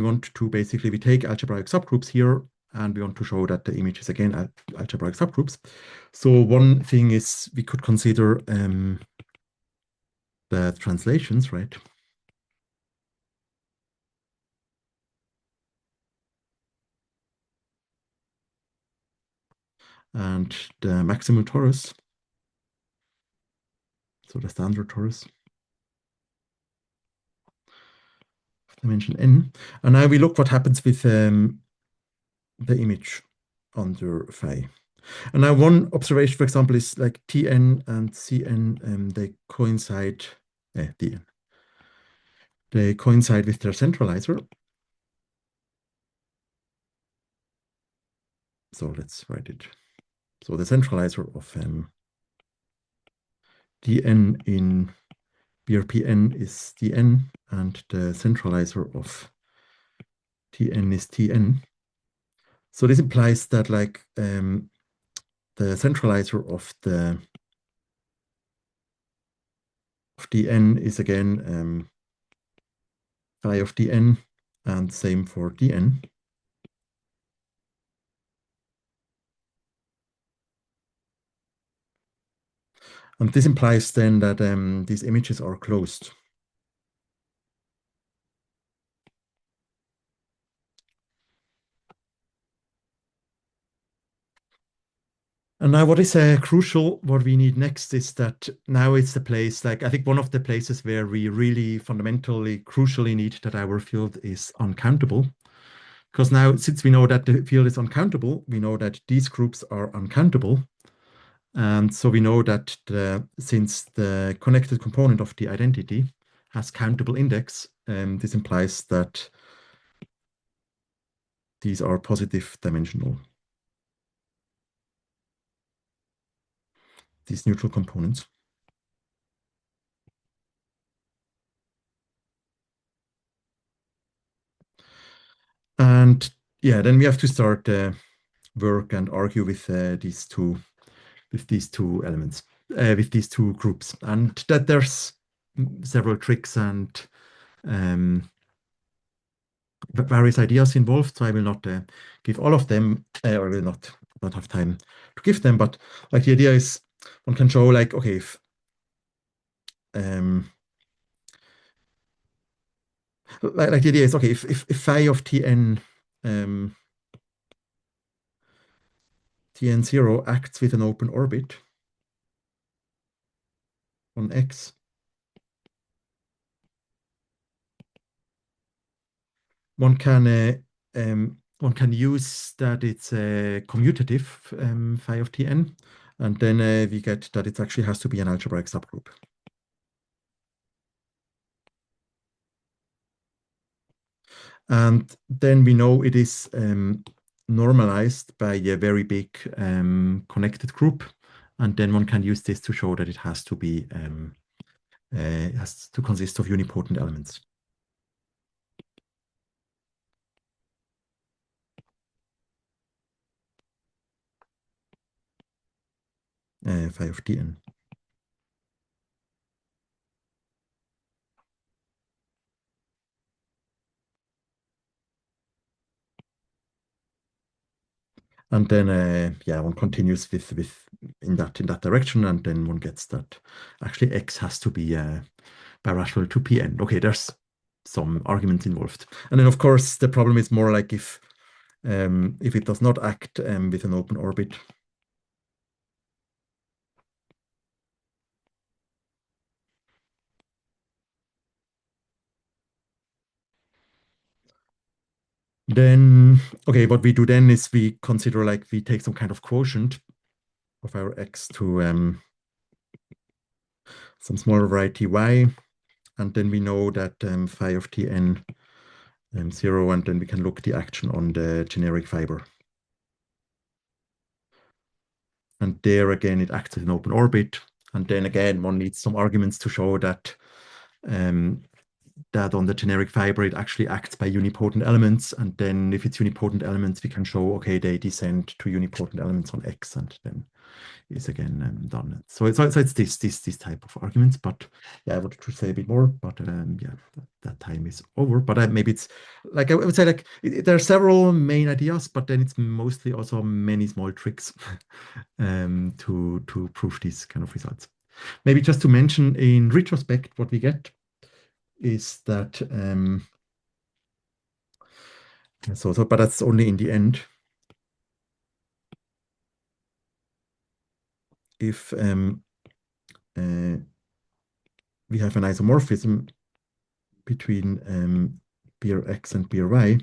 take algebraic subgroups here, and we want to show that the image is again algebraic subgroups. So one thing is we could consider the translations, right? And the maximal torus, so the standard torus, dimension n. And now we look what happens with the image under phi. And now one observation, for example, is like Tn and Cn, they coincide, Dn. They coincide with their centralizer. So let's write it. So the centralizer of Dn in BRPn is Dn, and the centralizer of Tn is Tn. So this implies that like the centralizer of Dn is again phi of Dn, and same for Dn. And this implies then that these images are closed. And now what is crucial, what we need next is that now it's the place, like I think one of the places where we really fundamentally, crucially need that our field is uncountable. Because now, since we know that the field is uncountable, we know that these groups are uncountable. And so we know that since the connected component of the identity has countable index, this implies that these are positive dimensional, these neutral components. And yeah, then we have to start work and argue with these two elements, with these two groups, and that there's several tricks and various ideas involved. So I will not give all of them, or will not have time to give them. But like the idea is, one can show like, okay, if like the idea is, okay, if phi of Tn Tn0 acts with an open orbit on X, one can use that it's a commutative phi of Tn, and then we get that it actually has to be an algebraic subgroup. And then we know it is normalized by a very big connected group, and then one can use this to show that it has to be has to consist of unipotent elements. Phi of Dn. And then yeah, one continues with in that direction, and then one gets that actually X has to be birational to Pn. Okay, there's some arguments involved, and then of course the problem is more like if it does not act with an open orbit. Then, okay, what we do then is we consider like we take some kind of quotient of our X to some smaller variety Y, and then we know that phi of Tn 0, and then we can look the action on the generic fiber. And there again, it acts in an open orbit. And then again, one needs some arguments to show that that on the generic fiber it actually acts by unipotent elements, and then if it's unipotent elements, we can show okay they descend to unipotent elements on X, and then is again done. So it's this type of arguments. But yeah, I wanted to say a bit more, but yeah, that time is over. But maybe it's like I would say like there are several main ideas, but then it's mostly also many small tricks to prove these kind of results. Maybe just to mention in retrospect, what we get is that but that's only in the end. If we have an isomorphism between beer X and beer Y,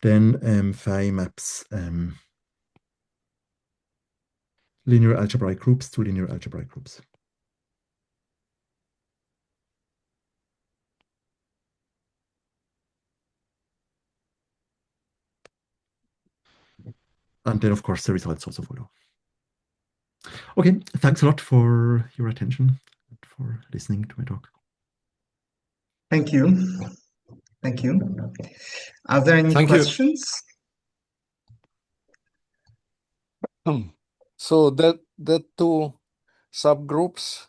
then phi maps linear algebraic groups to linear algebraic groups. And then, of course, the results also follow. Okay, thanks a lot for your attention and for listening to my talk. Thank you. Thank you. Are there any Thank you. questions? So that two subgroups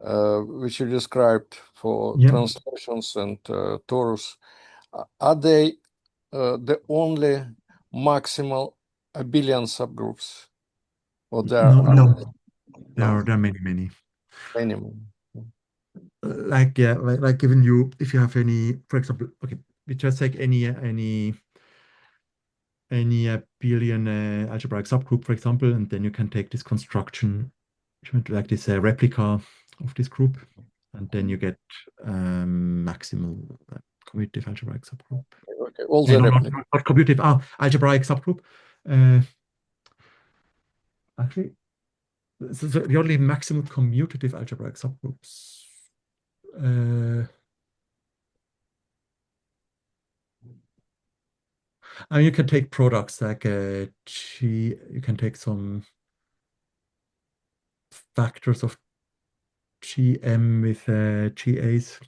which you described for Yeah. translations and torus, are they the only maximal abelian subgroups? Or there No, are No. there are many. many more? Like yeah, like even you, if you have any, for example, okay, we just take any abelian algebraic subgroup, for example, and then you can take this construction, like this replica of this group, and then you get maximal commutative algebraic subgroup. Okay, all the replica. Not commutative, algebraic subgroup. Actually, so the only maximal commutative algebraic subgroups. I mean, you can take products like G. You can take some factors of GM with GAs,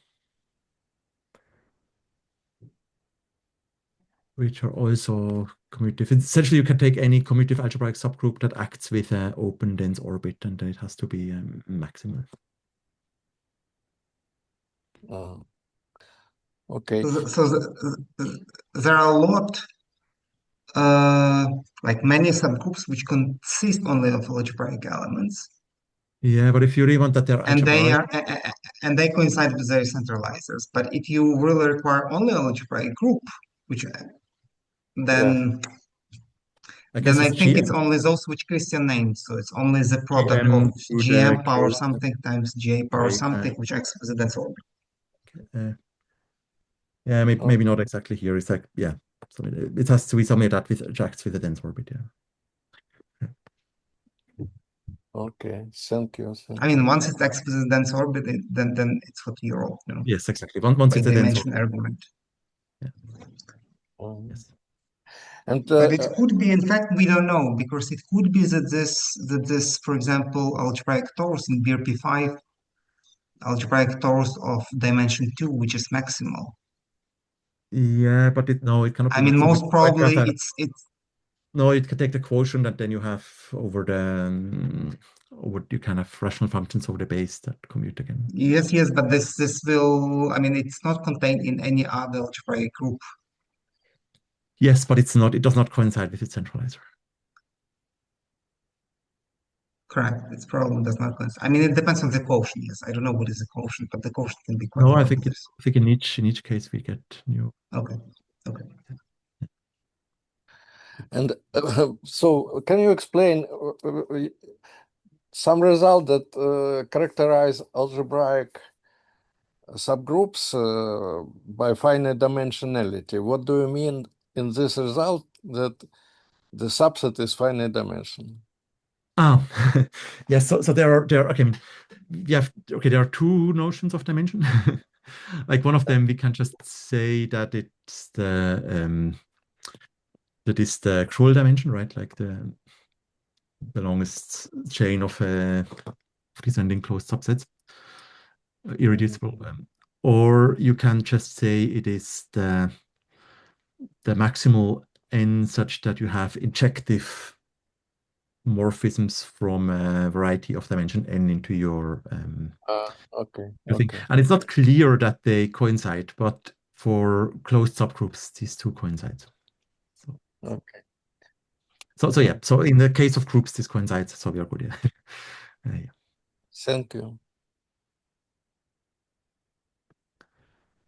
which are also commutative. Essentially, you can take any commutative algebraic subgroup that acts with an open dense orbit, and then it has to be maximal. Okay. So there are a lot, like many subgroups which consist only of algebraic elements, Yeah, but if you really want that they're and they algebraic, are and they coincide with their centralizers. But if you really require only algebraic group, which then I guess I it's think it's GM. only those which Christian named. So it's only the product GM of to the GM power K, something times GA power okay, something, which acts as a dense orbit. Yeah, maybe not exactly here. It's like, yeah, so it has to be something that acts with a dense orbit, yeah. Okay, thank you. I mean, once it acts with a dense orbit, then it's what you wrote, you know, Yes, exactly. Once by it's a dense dimension orbit. argument. Yes. And But it could be, in fact, we don't know, because it could be that this, for example, algebraic torus in BRP5, algebraic torus of dimension 2, which is maximal. Yeah, but it cannot be I mean, maximal. most probably it's No, it can take the quotient, and then you have over you can have rational functions over the base that commute again. yes, but this will, I mean, it's not contained in any other algebraic group. Yes, but it does not coincide with its centralizer. Correct. Its problem does not coincide. I mean, it depends on the quotient. Yes, I don't know what is the quotient, but the quotient can be quite No, I large. think in each case we get new. Okay. And so, can you explain some result that characterize algebraic subgroups by finite dimensionality? What do you mean in this result that the subset is finite dimensional? Yes. So there are okay. There are two notions of dimension. Like one of them, we can just say that it's the cruel dimension, right? Like the longest chain of descending closed subsets, irreducible. Or you can just say it is the maximal n such that you have injective morphisms from a variety of dimension n into your Okay. thing. Okay. And it's not clear that they coincide, but for closed subgroups, these two coincide. Okay. So yeah. So in the case of groups, this coincides. So we are good. Yeah. Yeah. Thank you.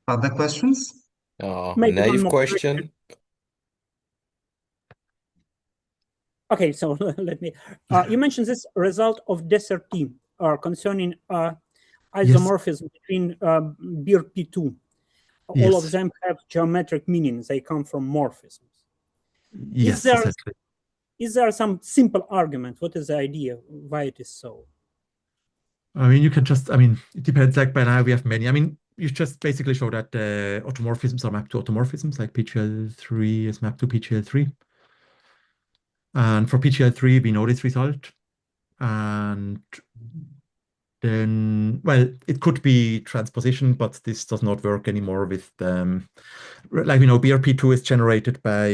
Other questions? Maybe one Naive more question. Okay, so let me. You mentioned this result of Desserti concerning isomorphism between BRP2. All of Yes. them have geometric meaning. They come from morphisms. Yes, exactly. Is there some simple argument? What is the idea? Why it is so? I mean, you can just, I mean, it depends. Like by now we have many. I mean, you just basically show that automorphisms are mapped to automorphisms, like PGL3 is mapped to PGL3. And for PGL3, we know this result. And then, well, it could be transposition, but this does not work anymore with, like we know, BRP2 is generated by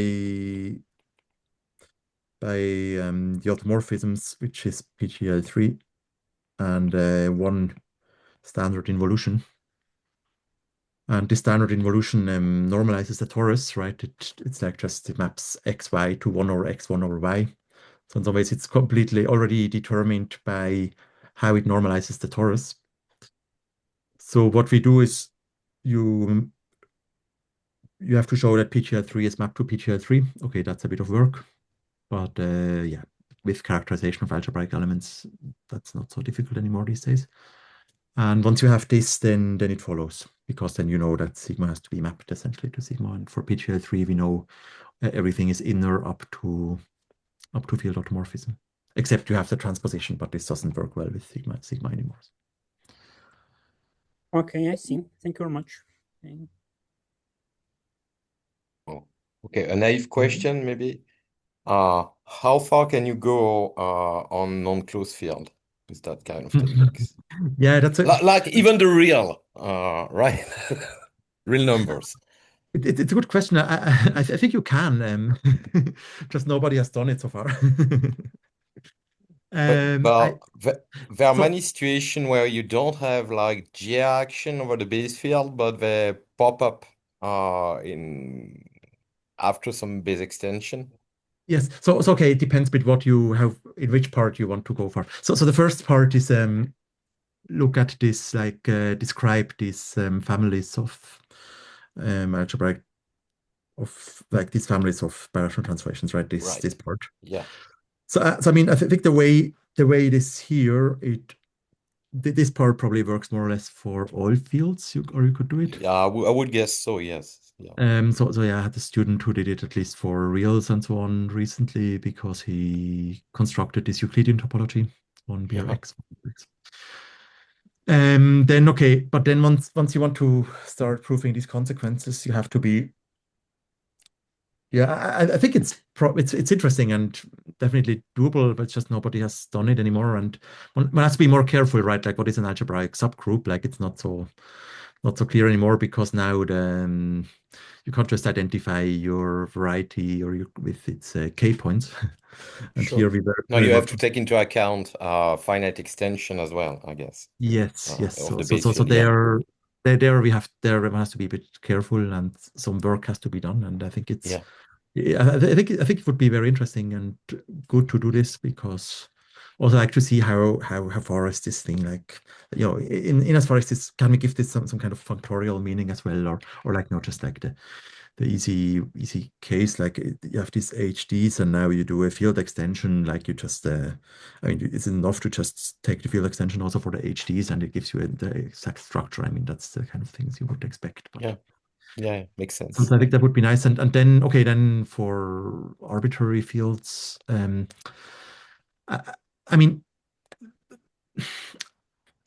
the automorphisms, which is PGL3, and one standard involution. And this standard involution normalizes the torus, right? It's like just it maps xy to 1 over x1 over y. So in some ways, it's completely already determined by how it normalizes the torus. So what we do is you have to show that PGL3 is mapped to PGL3. Okay, that's a bit of work. But yeah, with characterization of algebraic elements, that's not so difficult anymore these days. And once you have this, then it follows, because then you know that sigma has to be mapped essentially to sigma. And for PGL3, we know everything is inner up to field automorphism, except you have the transposition, but this doesn't work well with sigma anymore. Okay, I see. Thank you very much. Oh, okay, a naive question maybe. How far can you go on non-closed field with that kind of techniques? Yeah, that's like even the real, right? Real numbers. It's a good question. I think you can. Just nobody has done it so far. But there are so- many situations where you don't have like G action over the base field, but they pop up in after some base extension. Yes. So okay, it depends a bit what you have, in which part you want to go for. So the first part is look at this, like describe these families of algebraic, of like these families of birational transformations, right? This part. Yeah. So I mean, I think the way it is here, this part probably works more or less for all fields, or you could do it. Yeah, I would guess so, yes. Yeah. So yeah, I had a student who did it at least for reals and so on recently, because he constructed this Euclidean topology on BRX. Then okay, but then once you want to start proving these consequences, you have to be. Yeah, I think it's interesting and definitely doable, but just nobody has done it anymore. And one has to be more careful, right? Like, what is an algebraic subgroup? Like, it's not so clear anymore, because now you can't just identify your variety or with its k points. And Sure. here we very, Now you have to take into account finite extension as well, I guess. Yes. Of the So base field, yeah. there one has to be a bit careful, and some work has to be done. And I think it's. Yeah. I think it would be very interesting and good to do this, because also like to see how far is this thing, like, you know, in as far as this, can we give this some kind of functorial meaning as well, or like not just like the easy case, like you have these HDs and now you do a field extension, like you just I mean, it's enough to just take the field extension also for the HDs and it gives you the exact structure. I mean, that's the kind of things you would expect. But yeah, makes sense. so I think that would be nice. And then okay, then for arbitrary fields, I mean,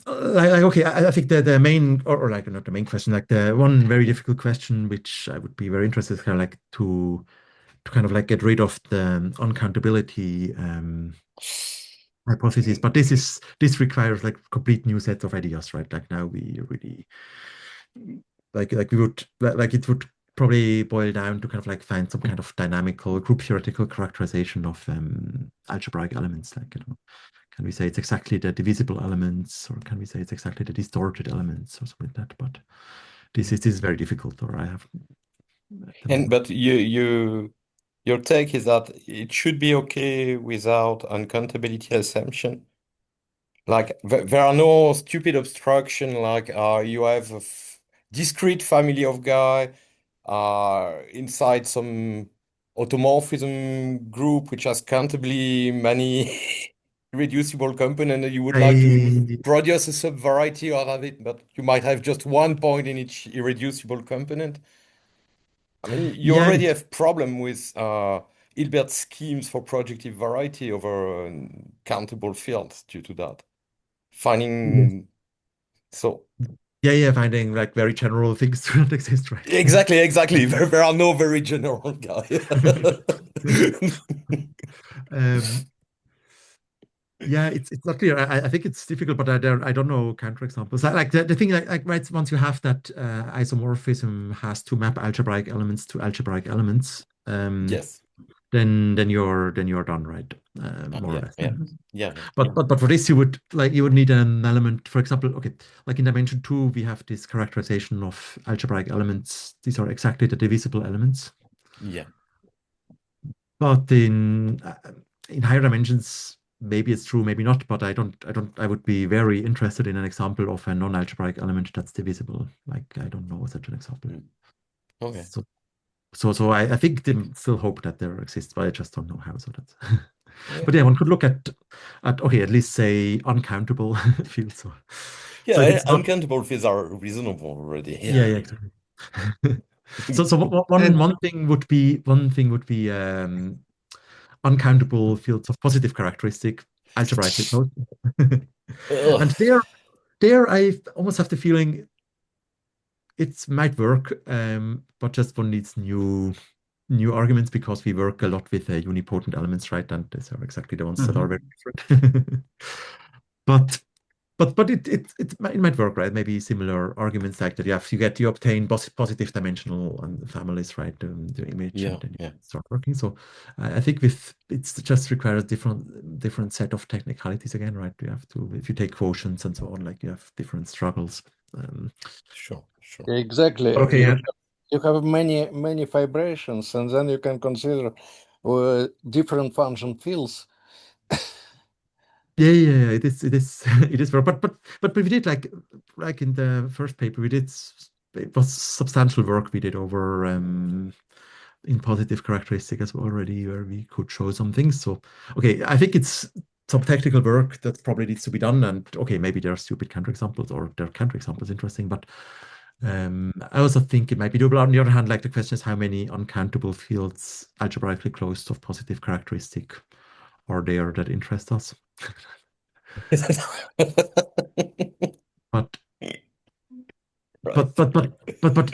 like okay, I think the main, or like not the main question, like the one very difficult question, which I would be very interested in, kind of like to kind of like get rid of the uncountability hypothesis. But this requires like complete new set of ideas, right? Like now we really like we would like it would probably boil down to kind of like find some kind of dynamical group theoretical characterization of algebraic elements. Like, can we say it's exactly the divisible elements, or can we say it's exactly the distorted elements, or something like that? But this is very difficult, or I have. But your take is that it should be okay without uncountability assumption. Like there are no stupid abstraction like you have a discrete family of guy inside some automorphism group which has countably many irreducible components and you would like to produce a subvariety out of it, but you might have just one point in each irreducible component. I mean, you already have problem with Hilbert schemes for projective variety over countable fields due to that. Finding finding like very general things do not exist, right? Exactly. There are no very general guys. Yeah, it's not clear. I think it's difficult, but I don't know counterexamples. Like the thing, like right, once you have that isomorphism has to map algebraic elements to algebraic elements. Yes. Then you're done, right? More or less. Yeah. But for this you would need an element, for example, okay, like in dimension 2 we have this characterization of algebraic elements. These are exactly the divisible elements. Yeah. But in higher dimensions, maybe it's true, maybe not, but I would be very interested in an example of a non-algebraic element that's divisible. Like, I don't know such an example. Okay. So I think they still hope that there exists, but I just don't know how. So that's but yeah, one could look at okay, at least say uncountable fields. So yeah, uncountable fields are reasonable already. Yeah, exactly. so one thing would be uncountable fields of positive characteristic algebraically closed. And there I almost have the feeling it might work, but just one needs new arguments because we work a lot with unipotent elements, right? And these are exactly the ones that are very different. But it might work, right? Maybe similar arguments like that. You obtain positive dimensional families, right? The image, and then you start working. So I think it just requires different set of technicalities again, right? You have to, if you take quotients and so on, like you have different struggles. Sure. Exactly. Okay. You have many vibrations, and then you can consider different function fields. Yeah, it is it is work, but we did like in the first paper it was substantial work we did over in positive characteristic as well already, where we could show some things. So okay, I think it's some technical work that probably needs to be done, and okay, maybe there are stupid counterexamples or there are counterexamples interesting, but I also think it might be doable. On the other hand, like the question is how many uncountable fields algebraically closed of positive characteristic are there that interest us. But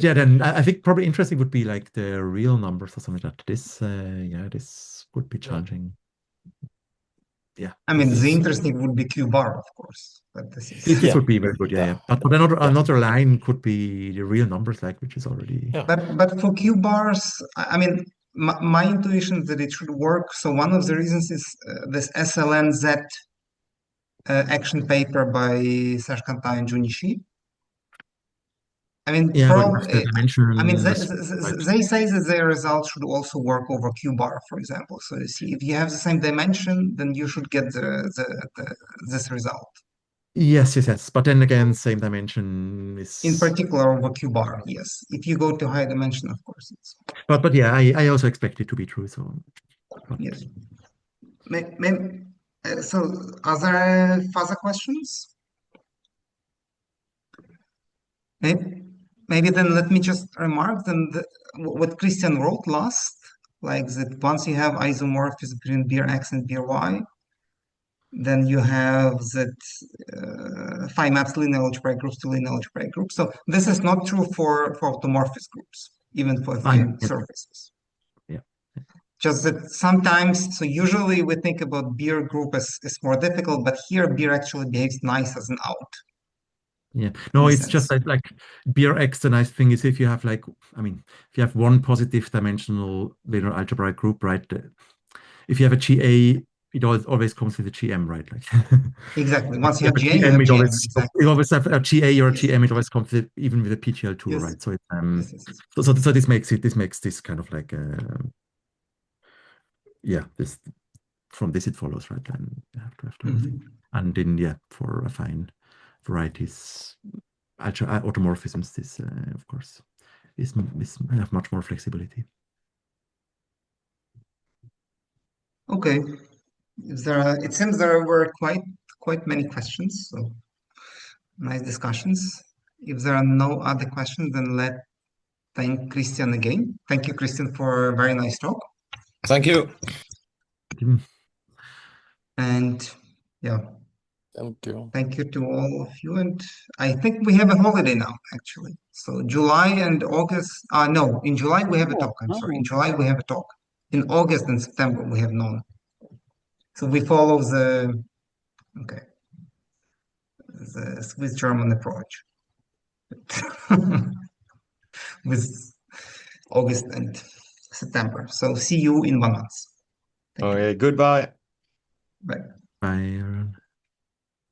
yeah, then I think probably interesting would be like the real numbers or something like that. This would be challenging. Yeah. I mean, the interesting would be Q bar, of course, but this would be very good. Yeah. But another line could be the real numbers, like, which is already. Yeah. But for Q bars, I mean, my intuition is that it should work. So one of the reasons is this SLNZ action paper by Serge-Quentin and Junichi. I mean, yeah, I mean, they say that their results should also work over Q bar, for example. So you see, if you have the same dimension, then you should get this result. Yes. But then again, same dimension is in particular over Q bar. Yes, if you go to high dimension, of course, it's. But yeah, I also expect it to be true. So yes. So, are there further questions? Maybe then let me just remark then what Christian wrote last, like that once you have isomorphism between beer X and beer Y, then you have that phi maps linear algebraic groups to linear algebraic groups. So this is not true for automorphous groups, even for affine surfaces. Yeah. Just that sometimes, so usually we think about beer group as more difficult, but here beer actually behaves nice as an out. Yeah. No, in a it's just sense. like Bix, the nice thing is if you have like, I mean, if you have one positive dimensional linear algebraic group, right? If you have a GA, it always comes with a GM, right? Like Exactly. Once you if have you GA, have you a GM, have it GM. always Exactly. you always have a GA or a Yes. GM, it always comes with, even with a PGL2, Yes. right? So it, Yes. Yes. so this makes this kind of like yeah, this from this it follows, right? And you have to have everything. And then yeah, for affine varieties, automorphisms, this of course is have much more flexibility. Okay. It seems there were quite many questions, so nice discussions. If there are no other questions, then let's thank Christian again. Thank you, Christian, for a very nice talk. Thank you. And yeah, Thank you. thank you to all of you. And I think we have a holiday now, actually. So July and August, no, in July we have a talk. I'm sorry. In July we have a talk. In August and September we have none. So we follow the Swiss German approach with August and September. So see you in 1 month. Thank you. Okay, goodbye. Bye. Bye, everyone.